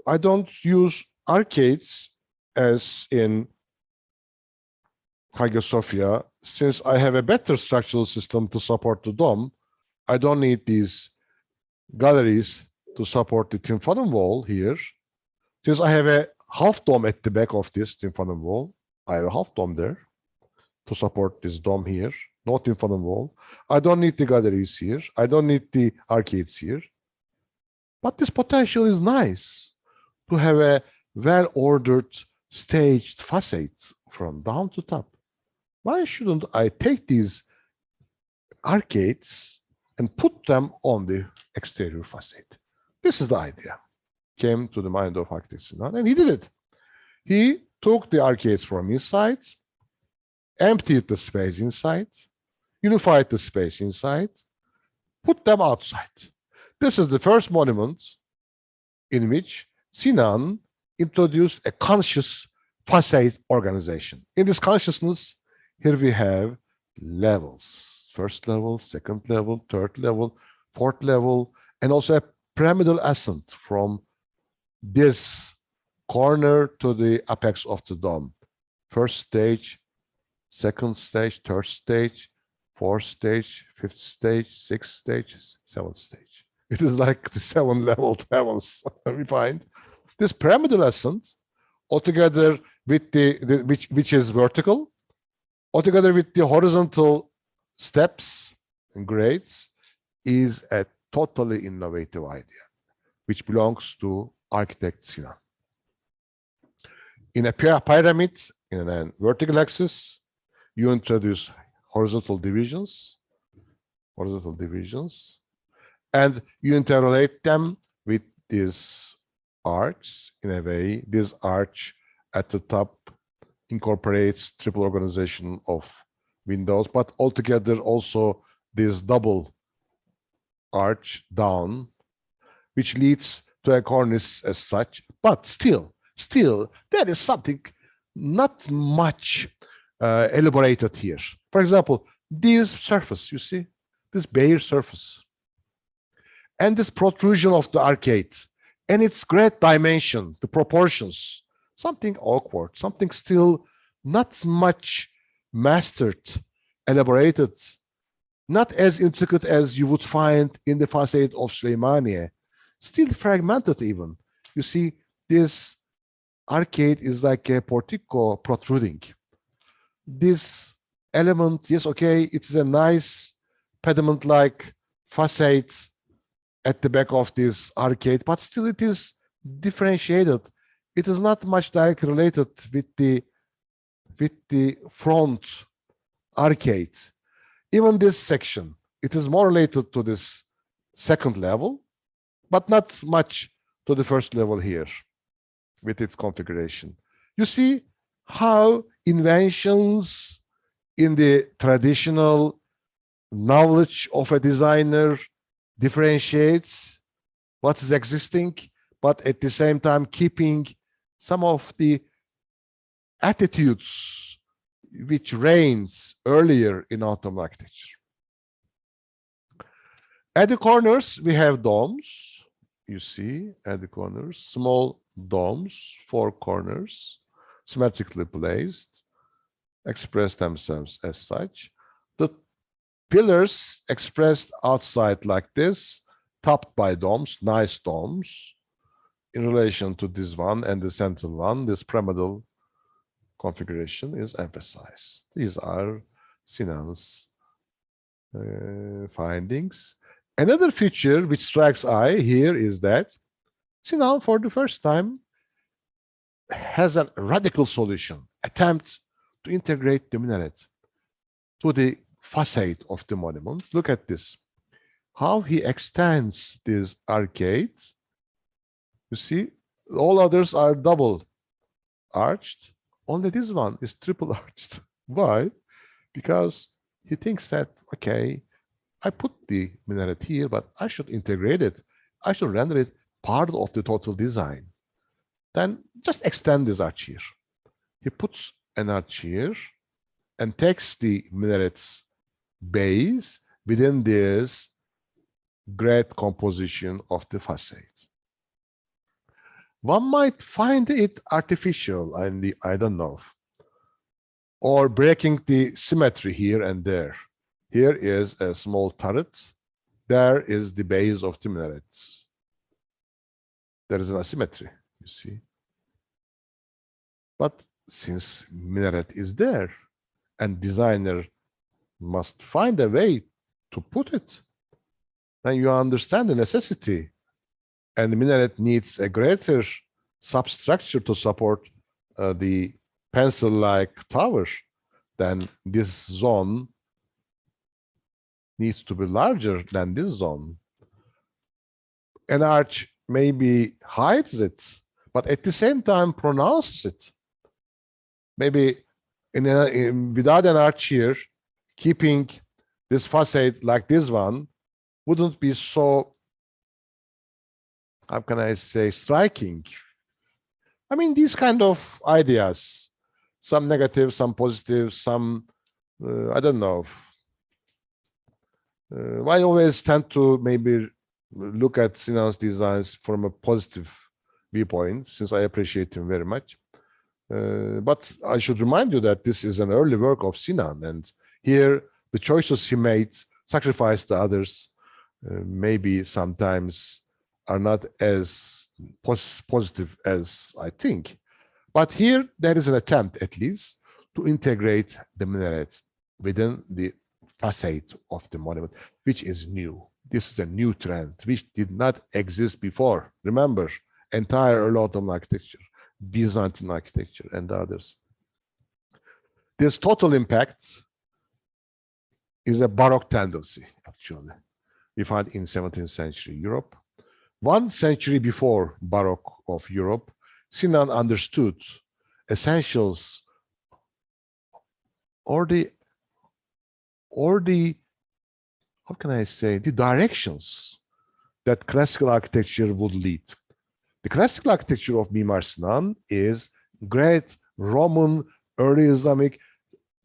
I don't use arcades as in Hagia Sophia, since I have a better structural system to support the dome, I don't need these galleries to support the tympanum wall here. Since I have a half dome at the back of this tympanum wall, I have a half dome there to support this dome here, no tympanum wall. I don't need the galleries here. I don't need the arcades here. But this potential is nice to have a well-ordered, staged facade from down to top. Why shouldn't I take these arcades and put them on the exterior facade? This is the idea. Came to the mind of architect Sinan, and he did it. He took the arcades from inside, emptied the space inside, unified the space inside, put them outside. This is the first monument in which Sinan introduced a conscious facade organization. In this consciousness, here we have levels. First level, second level, third level, fourth level, and also a pyramidal ascent from this corner to the apex of the dome. First stage, second stage, third stage, fourth stage, fifth stage, sixth stage, seventh stage. It is like the 7 leveled heavens we find. This pyramidal ascent altogether with the which is vertical, altogether with the horizontal steps and grades, is a totally innovative idea, which belongs to architect Sinan. In a pyramid, in a vertical axis, you introduce horizontal divisions, and you interrelate them with these arches in a way. This arch at the top incorporates triple organization of windows, but altogether also this double arch down, which leads to a cornice as such. But still, there is something not much elaborated here. For example, this surface, you see, this bare surface, and this protrusion of the arcade, and its great dimension, the proportions, something awkward, something still not much mastered, elaborated, not as intricate as you would find in the facade of Süleymaniye, still fragmented even. You see, this arcade is like a portico protruding. This element, yes, okay, it's a nice pediment-like facade at the back of this arcade, but still it is differentiated. It is not much directly related with the front arcade. Even this section, it is more related to this second level, but not much to the first level here with its configuration. You see how inventions in the traditional knowledge of a designer differentiates what is existing, but at the same time keeping some of the attitudes which reigns earlier in Ottoman architecture. At the corners, we have domes. You see, at the corners, small domes, 4 corners, symmetrically placed, express themselves as such. The pillars expressed outside like this, topped by domes, nice domes, in relation to this one and the central one. This pyramidal configuration is emphasized. These are Sinan's findings. Another feature which strikes eye here is that Sinan, for the first time, has a radical solution, attempt to integrate the minaret to the facade of the monument. Look at this, how he extends this arcade. You see, all others are double arched. Only this one is triple arched. Why? Because he thinks that, okay, I put the minaret here, but I should integrate it. I should render it part of the total design. Then just extend this arch here. He puts an arch here and takes the minaret's base within this great composition of the facade. One might find it artificial, I don't know, or breaking the symmetry here and there. Here is a small turret. There is the base of the minarets. There is an asymmetry, you see. But since minaret is there, and designer must find a way to put it, then you understand the necessity. And the minaret needs a greater substructure to support the pencil-like tower. Then this zone needs to be larger than this zone. An arch maybe hides it, but at the same time pronounces it. Maybe without an arch here, keeping this facade like this one wouldn't be so, how can I say, striking. I mean, these kind of ideas, some negative, some positive, some, I don't know. I always tend to maybe look at Sinan's designs from a positive viewpoint, since I appreciate him very much. But I should remind you that this is an early work of Sinan, and here the choices he made, sacrificed the others, maybe sometimes are not as positive as I think. But here there is an attempt, at least, to integrate the minaret within the facade of the monument, which is new. This is a new trend, which did not exist before. Remember, entire early Ottoman architecture, Byzantine architecture, and others. This total impact is a Baroque tendency, actually. We find in 17th century Europe. 1 century before Baroque of Europe, Sinan understood essentials or the how can I say, the directions that classical architecture would lead. The classical architecture of Mimar Sinan is great Roman, early Islamic,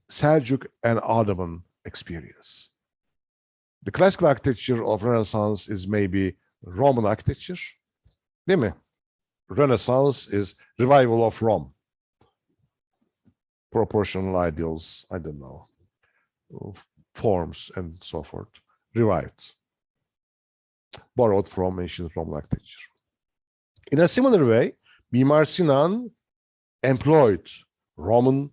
Seljuk, and Ottoman experience. The classical architecture of Renaissance is maybe Roman architecture, değil mi? Renaissance is revival of Rome. Proportional ideals, I don't know, forms and so forth, revived, borrowed from ancient Roman architecture. In a similar way, Mimar Sinan employed Roman,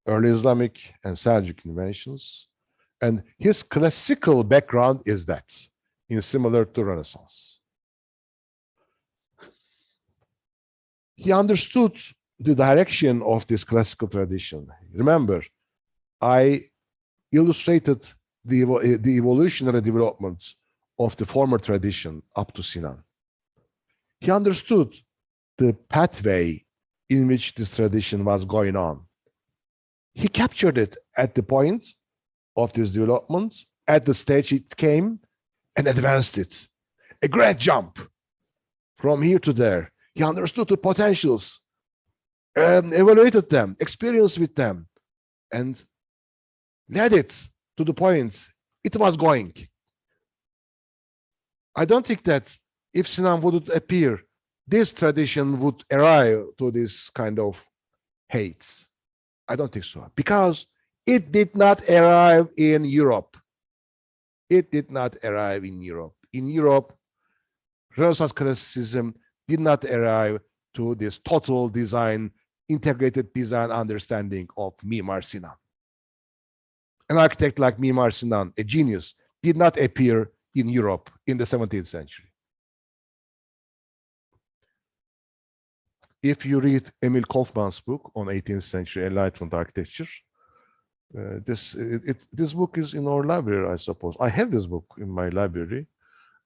early Islamic, and Seljuk inventions, and his classical background is that, in similar to Renaissance. He understood the direction of this classical tradition. Remember, I illustrated the evolutionary development of the former tradition up to Sinan. He understood the pathway in which this tradition was going on. He captured it at the point of this development, at the stage it came, and advanced it. A great jump from here to there. He understood the potentials, evaluated them, experienced with them, and led it to the point it was going. I don't think that if Sinan wouldn't appear, this tradition would arrive to this kind of hate. I don't think so, because it did not arrive in Europe. It did not arrive in Europe. In Europe, Renaissance classicism did not arrive to this total design, integrated design understanding of Mimar Sinan. An architect like Mimar Sinan, a genius, did not appear in Europe in the 17th century. If you read Emil Kaufmann's book on 18th century Enlightenment architecture, this book is in our library, I suppose. I have this book in my library,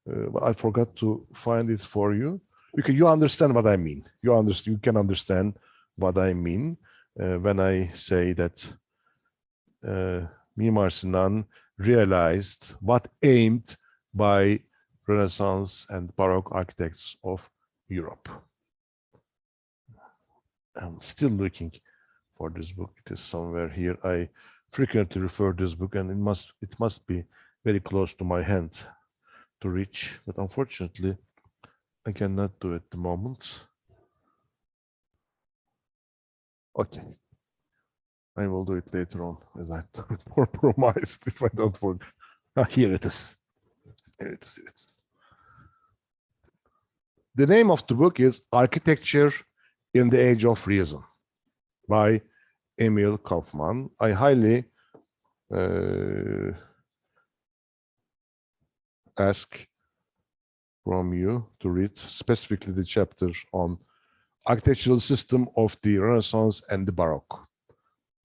but I forgot to find it for you. You understand what I mean. You can understand what I mean when I say that Mimar Sinan realized what aimed by Renaissance and Baroque architects of Europe. I'm still looking for this book. It is somewhere here. I frequently refer this book, and it must be very close to my hand to reach, but unfortunately I cannot do it at the moment. Okay, I will do it later on, as I promised, if I don't forget. Here it is. Here it is. The name of the book is Architecture in the Age of Reason by Emil Kaufmann. I highly ask from you to read specifically the chapter on architectural system of the Renaissance and the Baroque.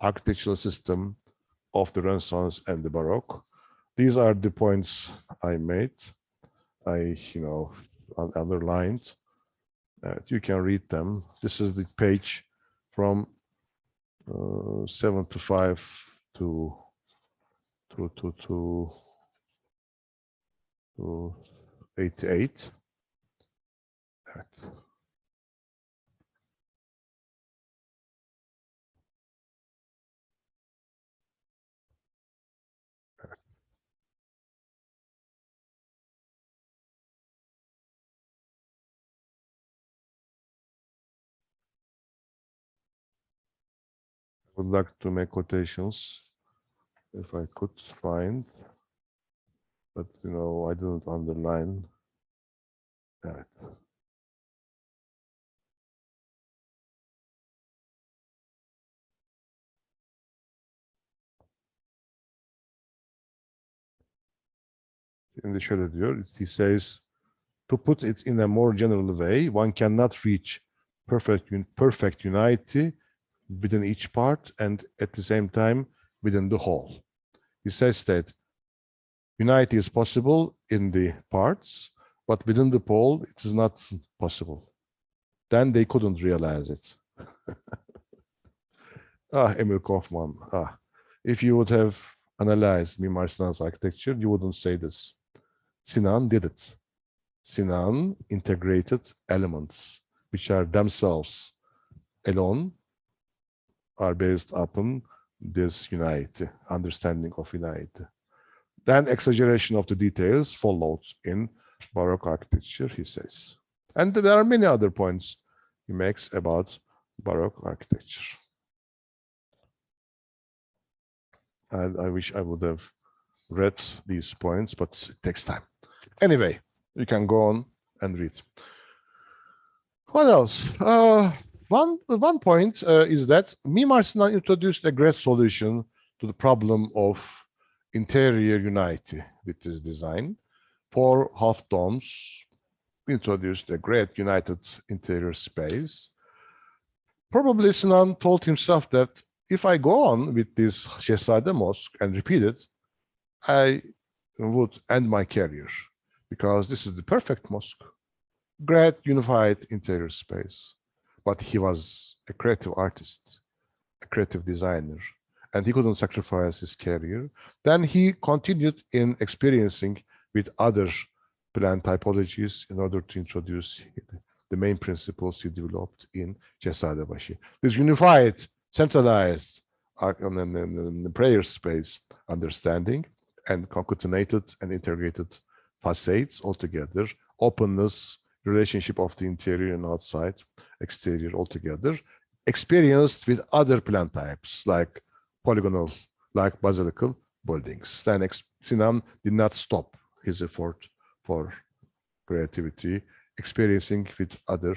Architectural system of the Renaissance and the Baroque. These are the points I made. I, underlined. You can read them. This is the page from 75 to 88. Right. Would like to make quotations if I could find, but I didn't underline that. Şimdi şöyle diyor. He says, to put it in a more general way, one cannot reach perfect unity within each part and at the same time within the whole. He says that unity is possible in the parts, but within the whole, it is not possible. Then they couldn't realize it. Emil Kaufman. If you would have analyzed Mimar Sinan's architecture, you wouldn't say this. Sinan did it. Sinan integrated elements which are themselves alone are based upon this unity, understanding of unity. Then exaggeration of the details followed in Baroque architecture, he says. And there are many other points he makes about Baroque architecture. And I wish I would have read these points, but it takes time. Anyway, you can go on and read. What else? One point is that Mimar Sinan introduced a great solution to the problem of interior unity with his design. 4 half domes introduced a great united interior space. Probably Sinan told himself that if I go on with this Şehzade Mosque and repeat it, I would end my career because this is the perfect mosque. Great unified interior space. But he was a creative artist, a creative designer, and he couldn't sacrifice his career. Then he continued in experiencing with other plan typologies in order to introduce the main principles he developed in Şehzadebaşı. This unified, centralized prayer space understanding and concatenated and integrated facades altogether, openness, relationship of the interior and outside, exterior altogether, experienced with other plan types like polygonal, like basilical buildings. Then Sinan did not stop his effort for creativity, experiencing with other,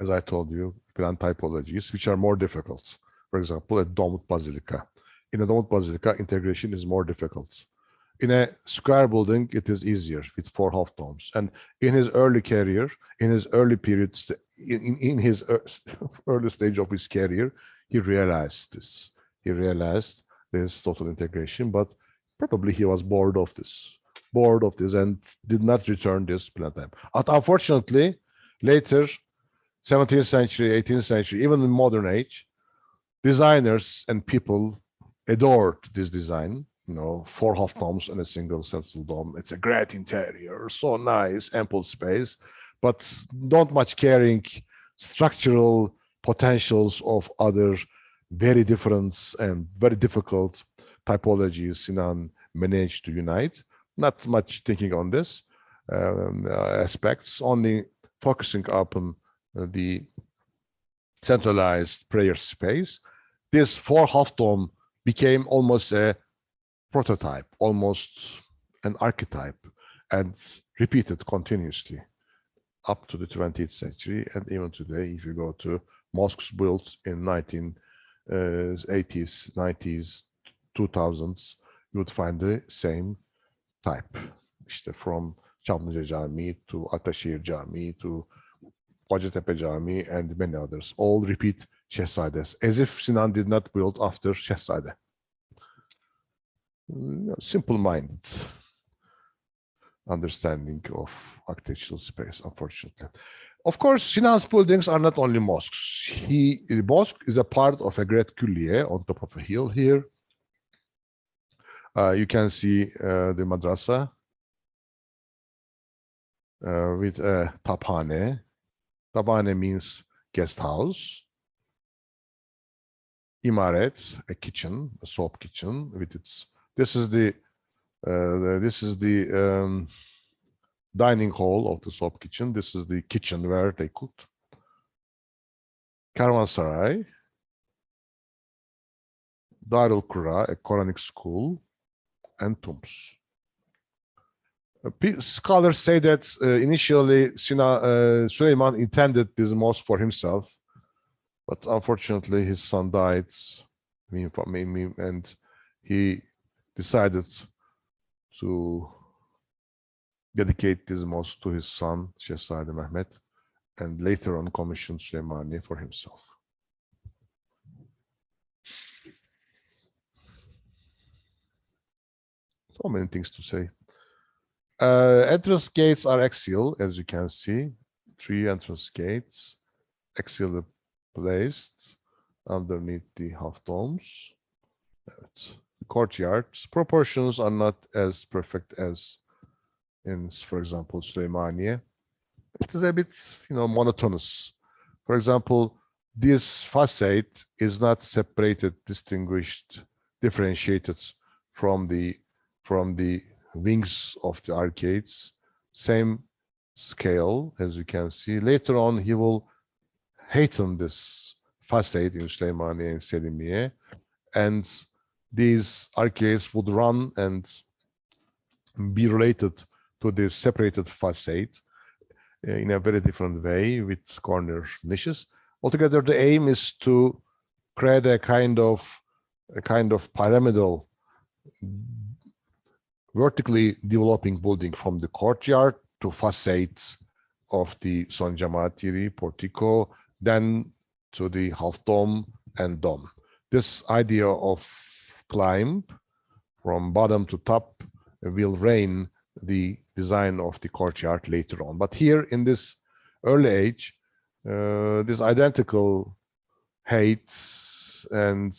as I told you, plan typologies, which are more difficult. For example, a domed basilica. In a domed basilica, integration is more difficult. In a square building, it is easier with 4 half domes. And in his early career, in his early periods, in his early stage of his career, he realized this. He realized this total integration, but probably he was bored of this and did not return this plan type. But unfortunately, later, 17th century, 18th century, even in modern age, designers and people adored this design. 4 half domes and a single central dome. It's a great interior, so nice, ample space, but not much caring structural potentials of other very different and very difficult typologies Sinan managed to unite. Not much thinking on this aspects, only focusing upon the centralized prayer space. This 4 half dome became almost a prototype, almost an archetype, and repeated continuously up to the 20th century. And even today, if you go to mosques built in 1980s, 90s, 2000s, you would find the same type. From Çamlıca Camii to Ataşehir Camii to Hacettepe Camii and many others, all repeat Şehzades, as if Sinan did not build after Şehzade. Simple-minded understanding of architectural space, unfortunately. Of course, Sinan's buildings are not only mosques. The mosque is a part of a great külliye on top of a hill here. You can see the madrasa with a taphane. Taphane means guest house. Imaret, a kitchen, a soap kitchen with its. This is the dining hall of the soap kitchen. This is the kitchen where they cooked. Kervansaray, Darul Qura, a Quranic school, and tombs. Scholars say that initially Süleyman intended this mosque for himself, but unfortunately his son died, and he decided to dedicate this mosque to his son, Şehzade Mehmet, and later on commissioned Süleymaniye for himself. So many things to say. Entrance gates are axial, as you can see. 3 entrance gates, axially placed underneath the half domes. The courtyards proportions are not as perfect as in, for example, Süleymaniye. It is a bit, monotonous. For example, this facade is not separated, distinguished, differentiated from the wings of the arcades. Same scale, as you can see. Later on, he will hasten this facade in Süleymaniye and Selimiye, and these arcades would run and be related to this separated facade in a very different way with corner niches. Altogether, the aim is to create a kind of pyramidal, vertically developing building from the courtyard to facades of the Son Cemaatiri portico, then to the half dome and dome. This idea of climb from bottom to top will reign the design of the courtyard later on. But here in this early age, this identical heights and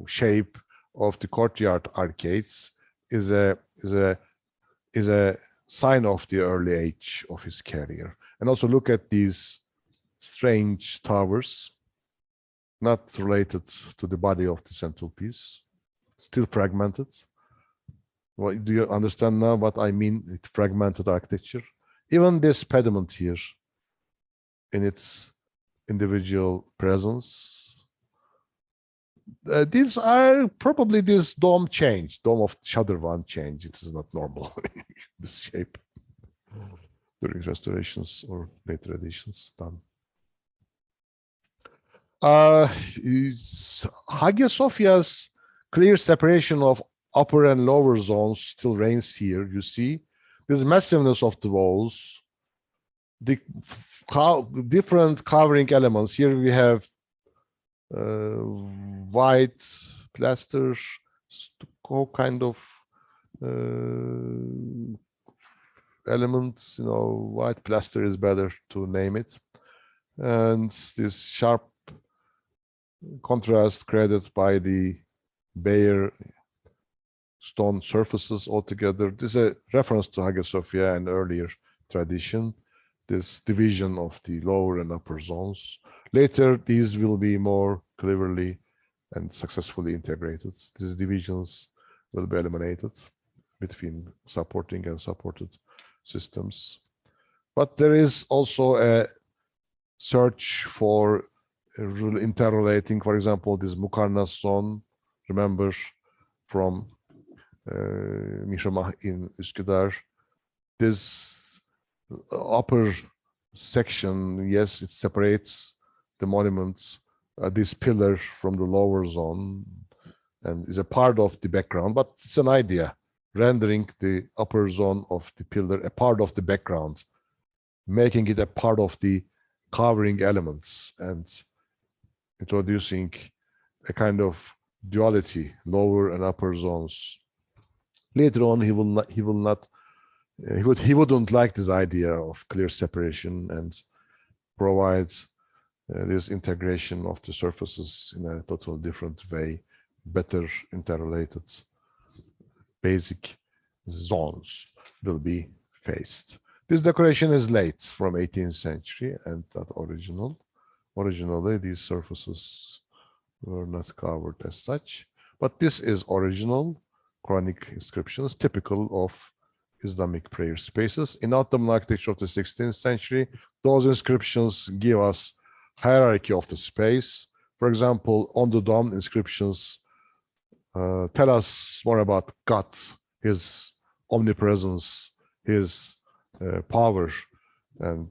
shape of the courtyard arcades is a sign of the early age of his career. And also look at these strange towers, not related to the body of the central piece, still fragmented. Well, do you understand now what I mean with fragmented architecture? Even this pediment here, in its individual presence, these are probably this dome of Shadırvan change. It is not normal, this shape, during restorations or later additions done. Hagia Sophia's clear separation of upper and lower zones still reigns here. You see this massiveness of the walls, the different covering elements. Here we have white plaster, stucco kind of elements. White plaster is better to name it, and this sharp contrast created by the bare stone surfaces altogether. This is a reference to Hagia Sophia and earlier tradition, this division of the lower and upper zones. Later, these will be more cleverly and successfully integrated. These divisions will be eliminated between supporting and supported systems. But there is also a search for interrelating, for example, this Mukarnas zone, remember from Mihrimah in Üsküdar. This upper section, yes, it separates the monuments, this pillar from the lower zone, and is a part of the background, but it's an idea, rendering the upper zone of the pillar a part of the background, making it a part of the covering elements, and introducing a kind of duality, lower and upper zones. Later on, he wouldn't like this idea of clear separation and provides this integration of the surfaces in a totally different way, better interrelated basic zones will be faced. This decoration is late from 18th century and not original. Originally, these surfaces were not covered as such, but this is original Quranic inscriptions typical of Islamic prayer spaces. In Ottoman architecture of the 16th century, those inscriptions give us hierarchy of the space. For example, on the dome, inscriptions tell us more about God, his omnipresence, his power and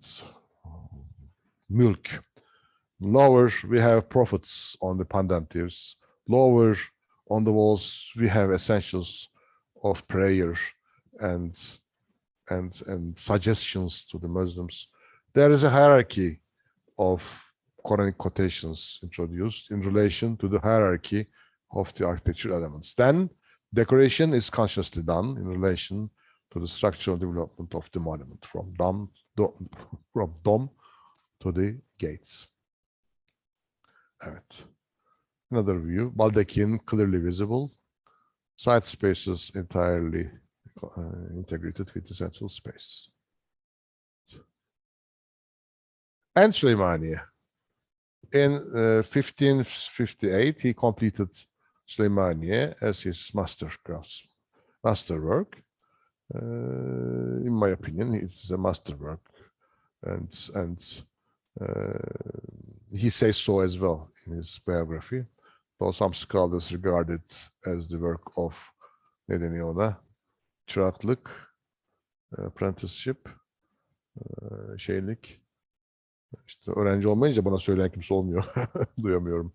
mulk. Lower, we have prophets on the pendentives. Lower on the walls, we have essentials of prayer and and suggestions to the Muslims. There is a hierarchy of Quranic quotations introduced in relation to the hierarchy of the architectural elements. Then decoration is consciously done in relation to the structural development of the monument from dome to the gates. Evet. Another view, baldaquin clearly visible, side spaces entirely integrated with the central space. And Süleymaniye. In 1558, he completed Süleymaniye as his masterwork. In my opinion, it's a masterwork, and he says so as well in his biography. Though some scholars regard it as the work of ne deniyor ona? Çıraklık, apprenticeship, şeylik. İşte öğrenci olmayınca bana söyleyen kimse olmuyor. Duyamıyorum.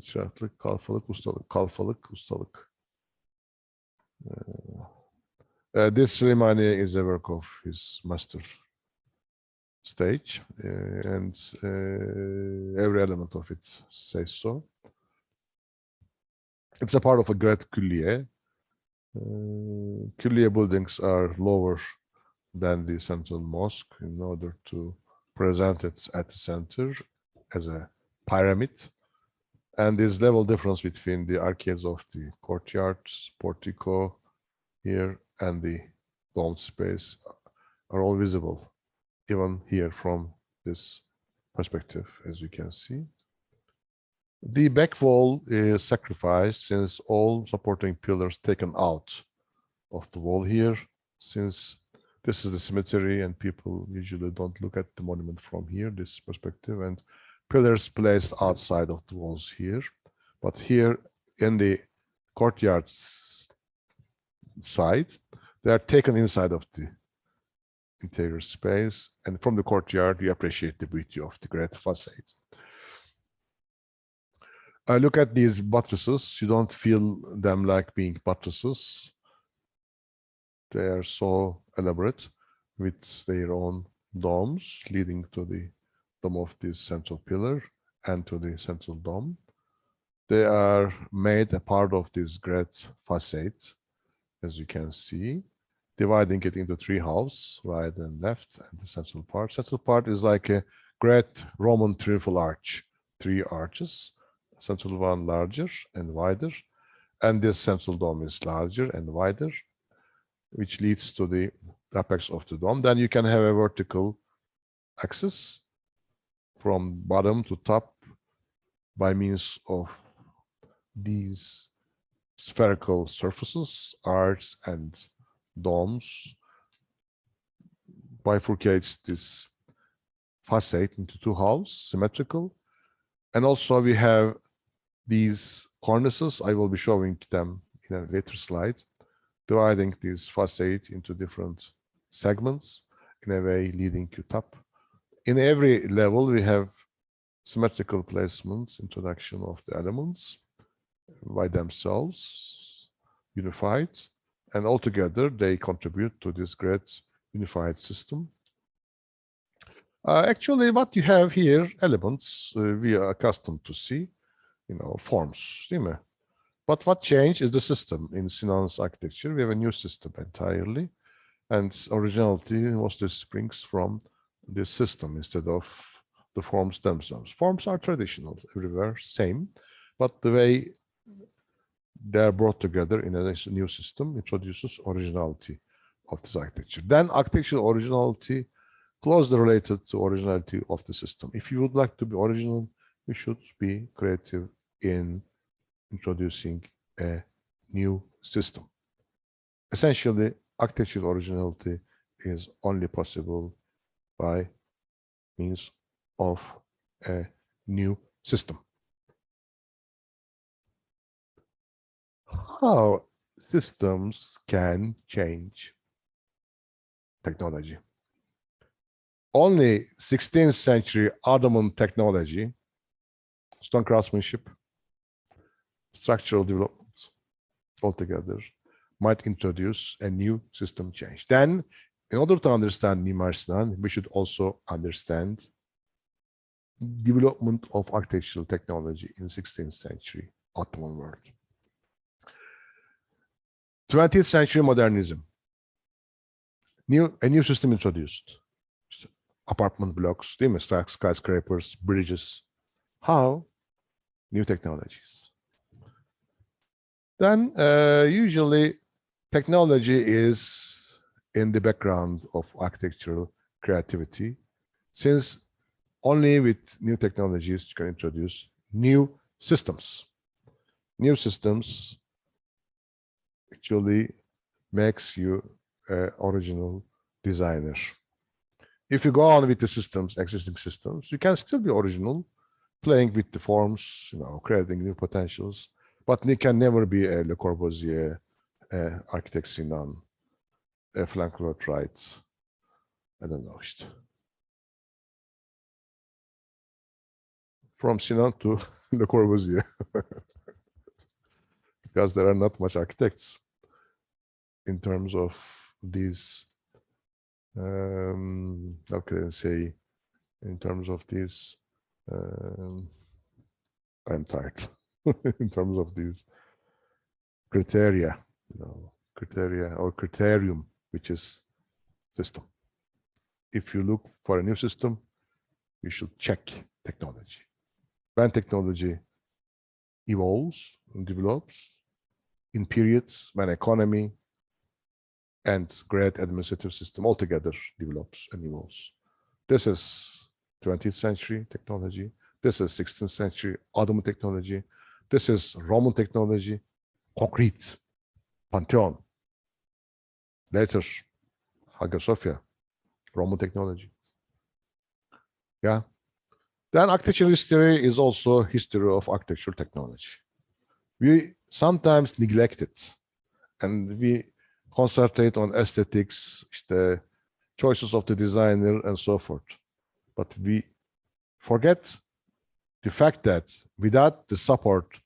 Çıraklık, kalfalık, ustalık. Kalfalık, ustalık. This Süleymaniye is a work of his master stage, and every element of it says so. It's a part of a great külliye. Külliye buildings are lower than the central mosque in order to present it at the center as a pyramid. And this level difference between the arcades of the courtyards, portico here, and the dome space are all visible, even here from this perspective, as you can see. The back wall is sacrificed since all supporting pillars taken out of the wall here, since this is the cemetery and people usually don't look at the monument from here, this perspective, and pillars placed outside of the walls here. But here in the courtyard side, they are taken inside of the interior space, and from the courtyard you appreciate the beauty of the great facade. Look at these buttresses. You don't feel them like being buttresses. They are so elaborate with their own domes leading to the dome of this central pillar and to the central dome. They are made a part of this great facade, as you can see, dividing it into three halves, right and left, and the central part. Central part is like a great Roman triumphal arch, three arches, central one larger and wider, and this central dome is larger and wider, which leads to the apex of the dome. Then you can have a vertical axis from bottom to top by means of these spherical surfaces, arcs and domes, bifurcates this facade into two halves, symmetrical. And also we have these cornices. I will be showing them in a later slide, dividing this facade into different segments in a way leading to top. In every level, we have symmetrical placements, introduction of the elements by themselves, unified, and altogether they contribute to this great unified system. Actually, what you have here, elements we are accustomed to see, forms, değil mi? But what changed is the system. In Sinan's architecture, we have a new system entirely, and originality mostly springs from this system instead of the forms themselves. Forms are traditional everywhere, same, but the way they're brought together in a new system introduces originality of this architecture. Then architectural originality closely related to originality of the system. If you would like to be original, you should be creative in introducing a new system. Essentially, architectural originality is only possible by means of a new system. How systems can change technology. Only 16th century Ottoman technology, stone craftsmanship, structural developments altogether might introduce a new system change. Then, in order to understand Mimar Sinan, we should also understand development of architectural technology in 16th century Ottoman world. 20th century modernism. A new system introduced. Apartment blocks, skyscrapers, bridges. How? New technologies. Then usually technology is in the background of architectural creativity, since only with new technologies you can introduce new systems. New systems actually makes you an original designer. If you go on with the systems, existing systems, you can still be original, playing with the forms, creating new potentials, but you can never be a Le Corbusier, architect Sinan, a Frank-Lloyd Wright. I don't know. From Sinan to Le Corbusier, because there are not much architects in terms of these, how can I say, in terms of these, I'm tired, in terms of these criteria, criteria or criterium, which is system. If you look for a new system, you should check technology. When technology evolves and develops in periods when economy and great administrative system altogether develops and evolves. This is 20th century technology. This is 16th century Ottoman technology. This is Roman technology, concrete, Pantheon. Later, Hagia Sophia, Roman technology. Yeah. Then architectural history is also history of architectural technology. We sometimes neglect it, and we concentrate on aesthetics, the choices of the designer, and so forth. But we forget the fact that without the support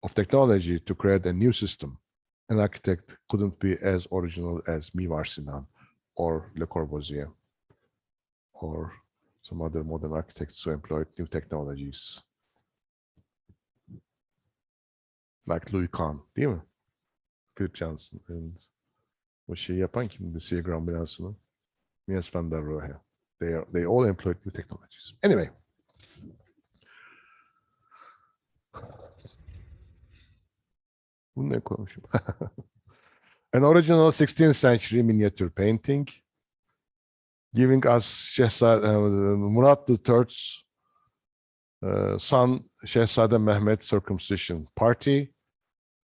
of technology to create a new system, an architect couldn't be as original as Mimar Sinan or Le Corbusier or some other modern architects who employed new technologies. Like Louis Kahn, değil mi? Philip Johnson and o şeyi yapan kimdi? Seagram binasını. Mies van der Rohe. They all employed new technologies. Anyway. Bunu ne koymuşum? An original 16th century miniature painting giving us Murat III's son Şehzade Mehmet circumcision party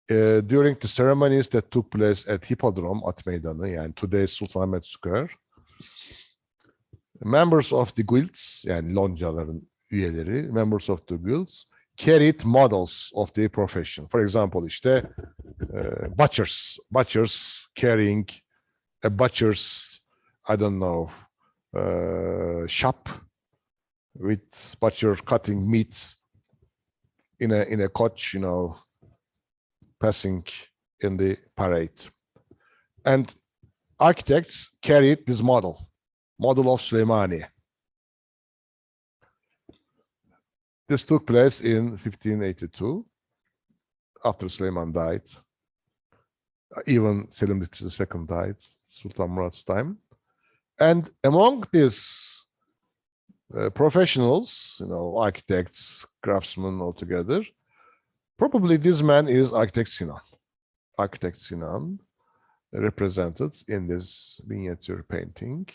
during the ceremonies that took place at Hippodrome at Meydanı, and today's Sultanahmet Square. Members of the guilds, yani loncaların üyeleri, members of the guilds carried models of the profession. For example, butchers carrying a butcher's, I don't know, shop with butcher cutting meat in a coach, passing in the parade. And architects carried this model of Süleymaniye. This took place in 1582, after Süleyman died. Even Selim II died, Sultan Murat's time. And among these professionals, architects, craftsmen altogether, probably this man is Architect Sinan. Architect Sinan, represented in this miniature painting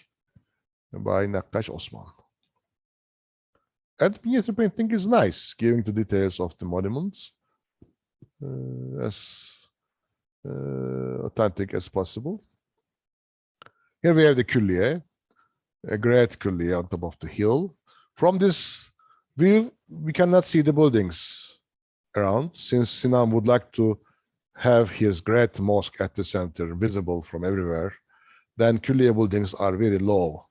by Nakkash Osman. And miniature painting is nice, giving the details of the monuments as authentic as possible. Here we have the Külliye, a great Külliye on top of the hill. From this view, we cannot see the buildings around, since Sinan would like to have his great mosque at the center, visible from everywhere. Then Külliye buildings are very low,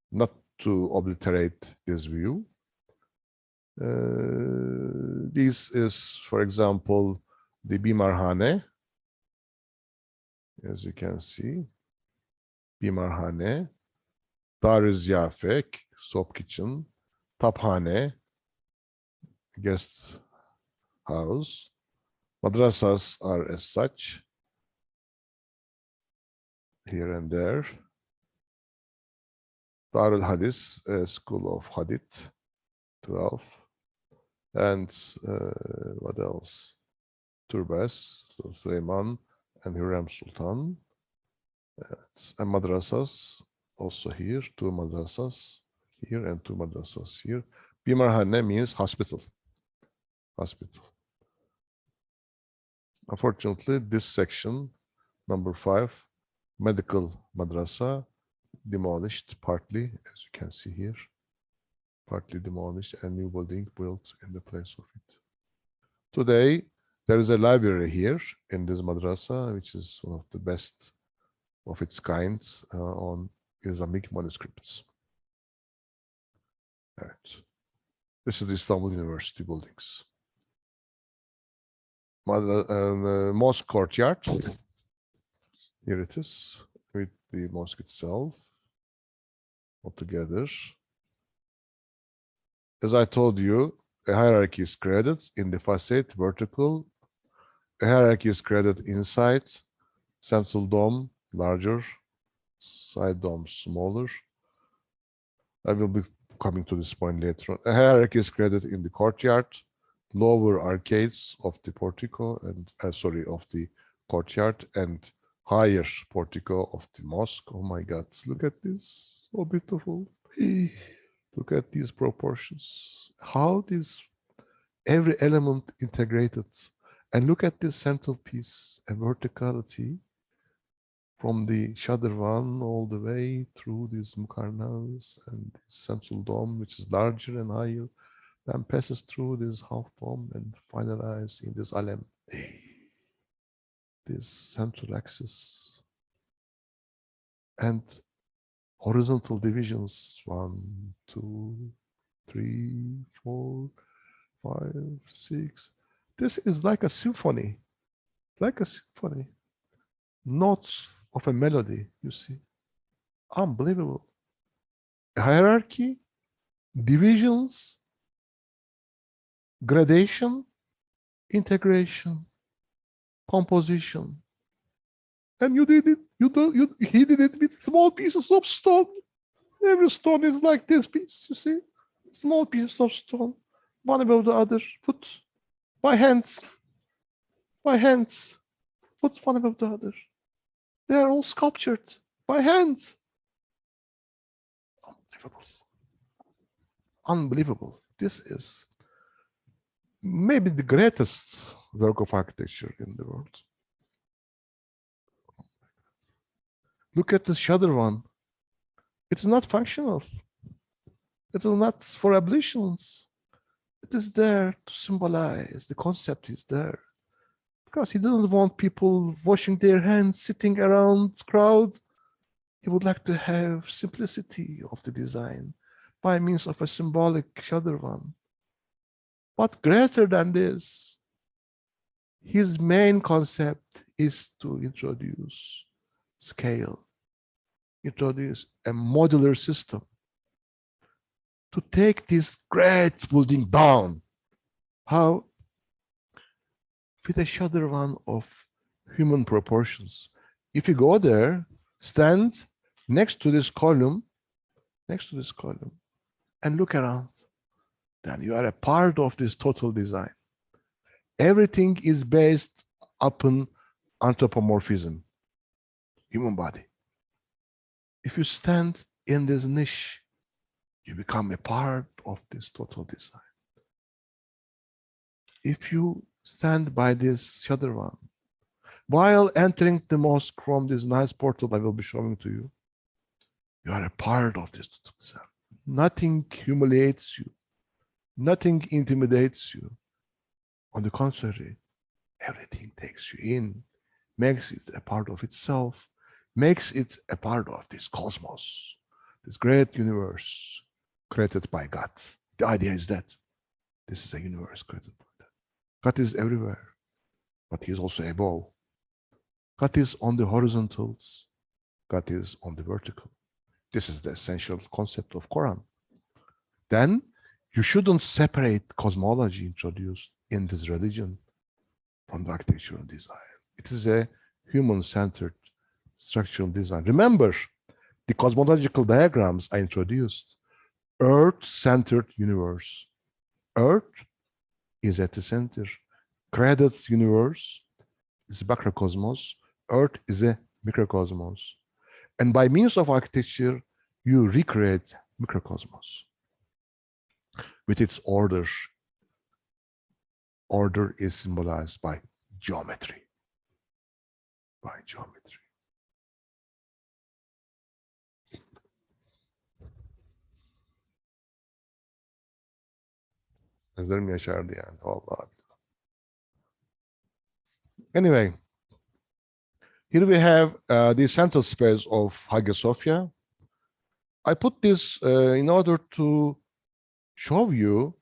not to obliterate this view. This is, for example, the Bimarhane, as you can see. Bimarhane, Dar-ı Ziyafet, soap kitchen, Taphane, guest house. Madrasas are as such, here and there. Darul Hadis, School of Hadith, 12. And what else? Turbas, so Süleyman and Hürrem Sultan. And madrasas, also here, 2 madrasas here and 2 madrasas here. Bimarhane means hospital. Hospital. Unfortunately, this section, number 5, medical madrasa, demolished partly, as you can see here. Partly demolished and new building built in the place of it. Today, there is a library here in this madrasa, which is one of the best of its kind on Islamic manuscripts. Right. This is the Istanbul University buildings. Mosque courtyard. Here it is, with the mosque itself all together. As I told you, a hierarchy is created in the facade, vertical. A hierarchy is created inside, central dome, larger, side domes, smaller. I will be coming to this point later on. A hierarchy is created in the courtyard, lower arcades of the portico and, of the courtyard, and higher portico of the mosque. Oh my God, look at this, so beautiful. Look at these proportions. How this, every element integrated. And look at this central piece, a verticality from the Shadırvan all the way through these mukarnas and the central dome, which is larger and higher, then passes through this half dome and finalizes in this alem. This central axis. And horizontal divisions, 1, 2, 3, 4, 5, 6. This is like a symphony, notes of a melody, you see. Unbelievable. A hierarchy, divisions, gradation, integration, composition. And you did it, he did it with small pieces of stone. Every stone is like this piece, you see? Small pieces of stone, one above the other, put by hands, put one above the other. They are all sculptured by hand. Unbelievable. Unbelievable. This is maybe the greatest work of architecture in the world. Look at this Shadırvan. It's not functional. It is not for ablutions. It is there to symbolize. The concept is there. Because he didn't want people washing their hands, sitting around crowd. He would like to have simplicity of the design by means of a symbolic Shadırvan. But greater than this, his main concept is to introduce scale, introduce a modular system, to take this great building down. How? With a Shadırvan of human proportions. If you go there, stand next to this column, and look around, then you are a part of this total design. Everything is based upon anthropomorphism, human body. If you stand in this niche, you become a part of this total design. If you stand by this Shadırvan, while entering the mosque from this nice portal I will be showing to you, you are a part of this total design. Nothing humiliates you. Nothing intimidates you. On the contrary, everything takes you in, makes it a part of itself, makes it a part of this cosmos, this great universe created by God. The idea is that this is a universe created by God. God is everywhere, but he is also above. God is on the horizontals. God is on the vertical. This is the essential concept of Quran. Then you shouldn't separate cosmology introduced in this religion from the architectural design. It is a human-centered structural design. Remember, the cosmological diagrams I introduced, Earth-centered universe. Earth is at the center. Created universe is a macrocosmos. Earth is a microcosmos. And by means of architecture, you recreate microcosmos with its order. Order is symbolized by geometry. By geometry. Gözlerim yaşardı yani. Vallahi. Anyway, here we have the central space of Hagia Sophia. I put this in order to show you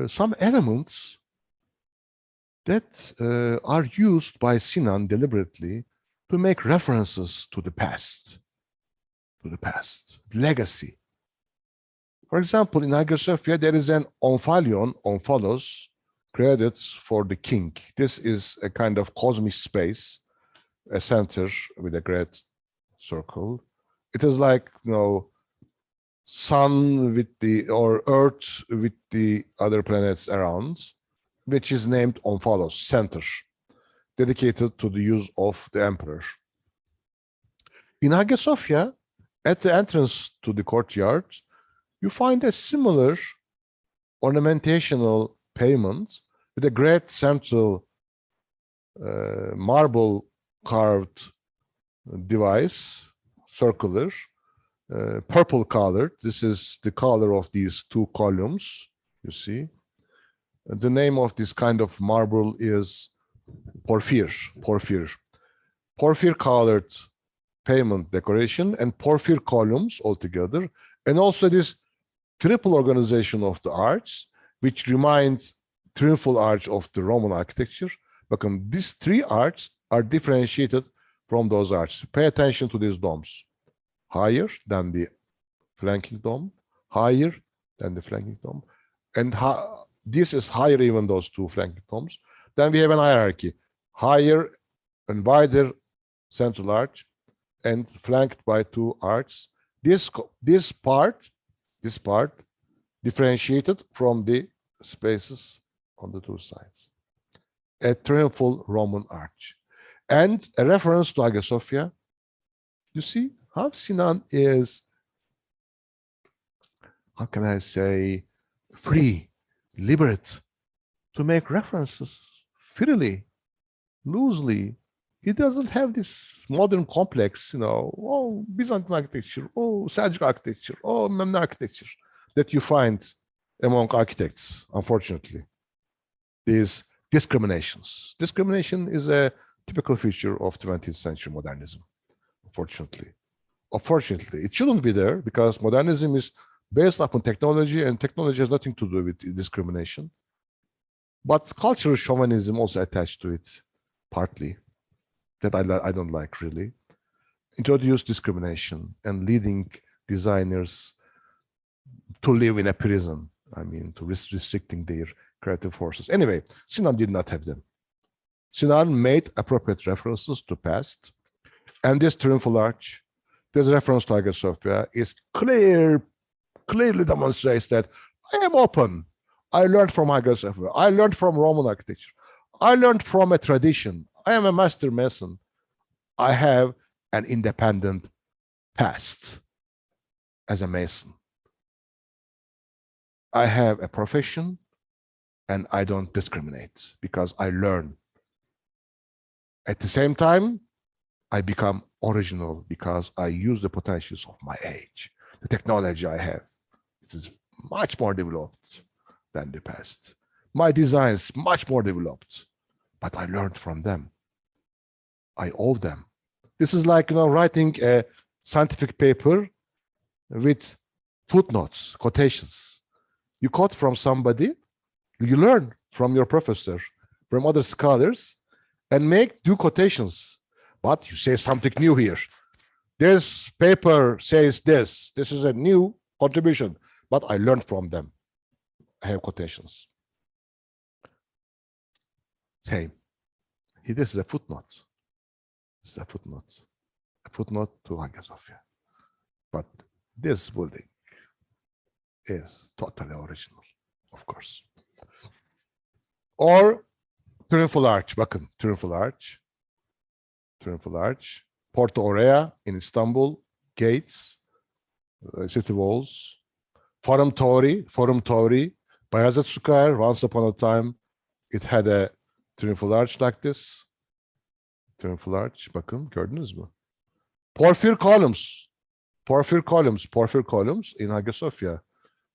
some elements that are used by Sinan deliberately to make references to the past, legacy. For example, in Hagia Sophia, there is an omphalion, omphalos, created for the king. This is a kind of cosmic space, a center with a great circle. It is like, you know, sun with the, or earth with the other planets around, which is named omphalos, center, dedicated to the use of the emperor. In Hagia Sophia, at the entrance to the courtyard, you find a similar ornamentational pavement with a great central marble carved device, circular, purple colored. This is the color of these two columns, you see. The name of this kind of marble is porphyr. Porphyr colored pavement decoration and porphyr columns altogether, and also this triple organization of the arch, which reminds triumphal arch of the Roman architecture. But these three arches are differentiated from those arches. Pay attention to these domes. Higher than the flanking dome, higher than the flanking dome. And this is higher even those two flanking domes. Then we have an hierarchy. Higher and wider central arch and flanked by two arches. This part differentiated from the spaces on the two sides. A triumphal Roman arch. And a reference to Hagia Sophia. You see how Sinan is, how can I say, free, liberate to make references freely, loosely. He doesn't have this modern complex, you know, oh, Byzantine architecture, oh, Seljuk architecture, oh, Memnon architecture that you find among architects, unfortunately. These discriminations. Discrimination is a typical feature of 20th century modernism, unfortunately. Unfortunately, it shouldn't be there because modernism is based upon technology and technology has nothing to do with discrimination. But cultural chauvinism also attached to it, partly, that I don't like really. Introduce discrimination and leading designers to live in a prison. I mean, to restricting their creative forces. Anyway, Sinan did not have them. Sinan made appropriate references to past, and this triumphal arch, this reference to Hagia Sophia is clearly demonstrates that I am open. I learned from Hagia Sophia. I learned from Roman architecture. I learned from a tradition. I am a master mason. I have an independent past as a mason. I have a profession and I don't discriminate because I learn. At the same time, I become original because I use the potentials of my age. The technology I have, it is much more developed than the past. My design is much more developed, but I learned from them. I owe them. This is like, you know, writing a scientific paper with footnotes, quotations. You quote from somebody, you learn from your professor, from other scholars, and do quotations. but you say something new here. This paper says this. This is a new contribution, but I learned from them. I have quotations. Same. This is a footnote. This is a footnote. A footnote to Hagia Sophia. But this building is totally original, of course. Or Triumphal Arch. Bakın, Triumphal Arch. Triumphal Arch. Porta Aurea in Istanbul. Gates. City walls. Forum Tauri. Bayazet Square. Once upon a time, it had a Triumphal Arch like this. Triumphal Arch. Bakın, gördünüz mü? Porphyr columns. Porphyr columns in Hagia Sophia.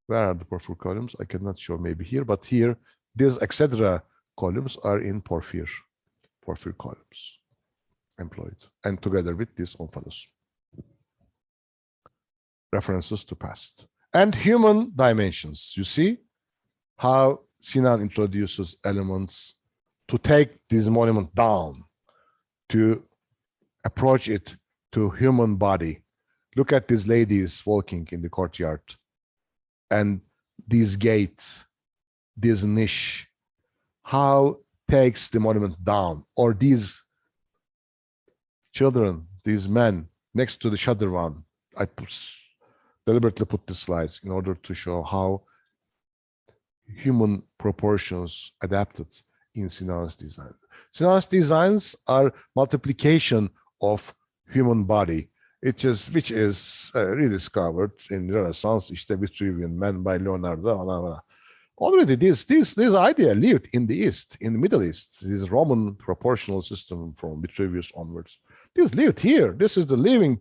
Where are the porphyr columns? I cannot show maybe here, but here, these etc. columns are in porphyr columns employed, and together with this omphalos. References to past. And human dimensions. You see how Sinan introduces elements to take this monument down, to approach it to human body. Look at these ladies walking in the courtyard, and these gates, this niche, how takes the monument down, or these children, these men next to the Shadırvan. I deliberately put the slides in order to show how human proportions adapted in Sinan's design. Sinan's designs are multiplication of human body, which is rediscovered in Renaissance, işte Vitruvian Man by Leonardo. Already this idea lived in the East, in the Middle East, this Roman proportional system from Vitruvius onwards. This lived here. This is the living,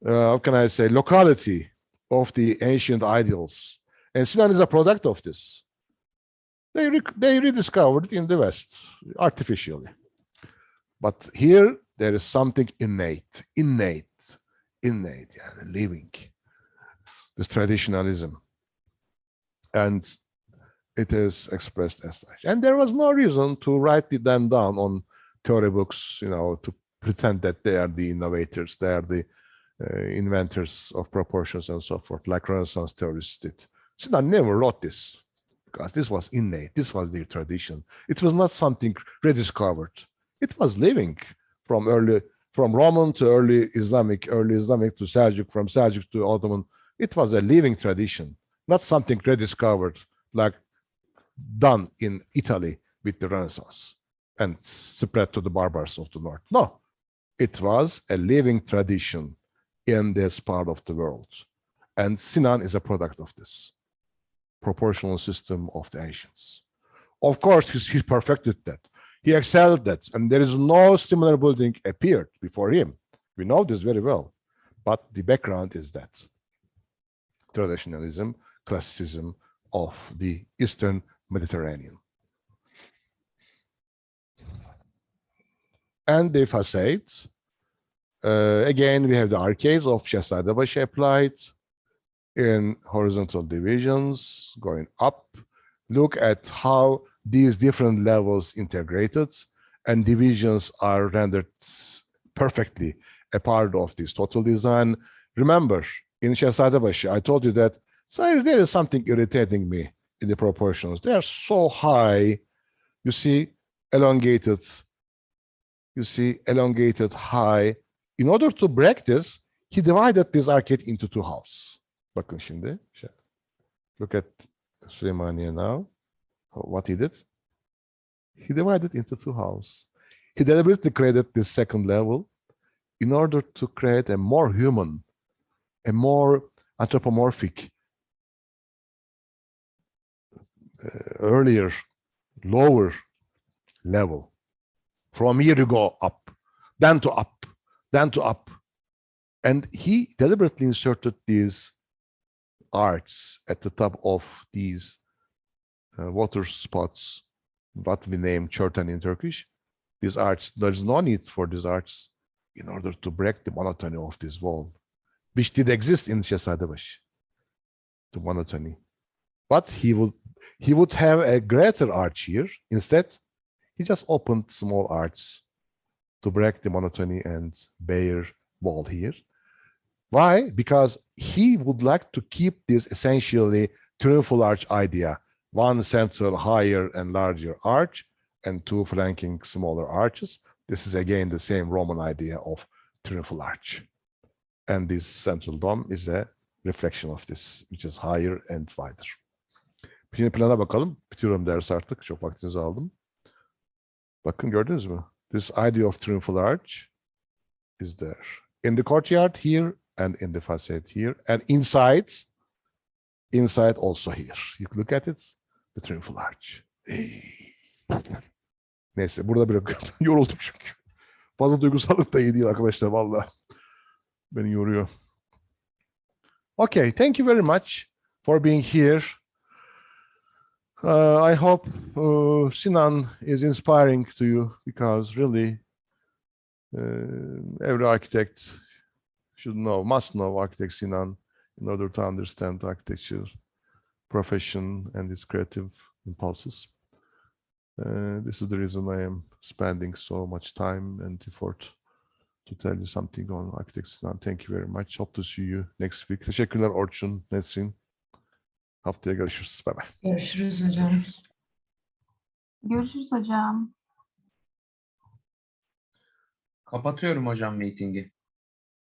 how can I say, locality of the ancient ideals. And Sinan is a product of this. They rediscovered it in the West, artificially. But here, there is something innate, living, this traditionalism. And it is expressed as such. And there was no reason to write them down on theory books, to pretend that they are the innovators, they are the inventors of proportions and so forth, like Renaissance theorists did. Sinan never wrote this, because this was innate, this was their tradition. It was not something rediscovered. It was living from Roman to early Islamic to Seljuk, from Seljuk to Ottoman. It was a living tradition, not something rediscovered, like done in Italy with the Renaissance and spread to the barbars of the north. No, it was a living tradition in this part of the world. And Sinan is a product of this proportional system of the ancients. Of course, he perfected that. He excelled that, and there is no similar building appeared before him. We know this very well, but the background is that traditionalism, classicism of the Eastern Mediterranean. And the facades, again, we have the arcades of Şehzadebaşı applied in horizontal divisions going up. Look at how these different levels integrated and divisions are rendered perfectly a part of this total design. Remember, in Şehzadebaşı, I told you that there is something irritating me in the proportions. They are so high. You see, elongated high. In order to break this, he divided this arcade into two halves. Bakın şimdi. Look at Süleymaniye now. What he did? He divided into two halves. He deliberately created this second level in order to create a more human, a more anthropomorphic, earlier, lower level. From here you go up, then to up, then to up. And he deliberately inserted these arcs at the top of these water spots, what we name Çörten in Turkish. These arcs, there's no need for these arcs in order to break the monotony of this wall, which did exist in Şehzadebaşı, the monotony. But he would have a greater arch here. Instead, he just opened small arcs to break the monotony and bare wall here. Why? Because he would like to keep this essentially triumphal arch idea, one central higher and larger arch and two flanking smaller arches. This is again the same Roman idea of triumphal arch. And this central dome is a reflection of this, which is higher and wider. Şimdi plana bakalım. Bitiriyorum dersi artık. Çok vaktinizi aldım. Bakın gördünüz mü? This idea of triumphal arch is there. In the courtyard here and in the facade here. And inside also here. You look at it. The triumphal arch. Neyse burada bırakıyorum. Yoruldum çünkü. Fazla duygusallık da iyi değil arkadaşlar valla. Beni yoruyor. Okay, thank you very much for being here. I hope Sinan is inspiring to you because really every architect should know, must know architect Sinan in order to understand architecture profession and its creative impulses. This is the reason I am spending so much time and effort to tell you something on architect Sinan. Thank you very much. Hope to see you next week. Teşekkürler Orçun, Nesrin. Haftaya görüşürüz. Bye bye. Görüşürüz hocam. Görüşürüz hocam. Kapatıyorum hocam meeting'i.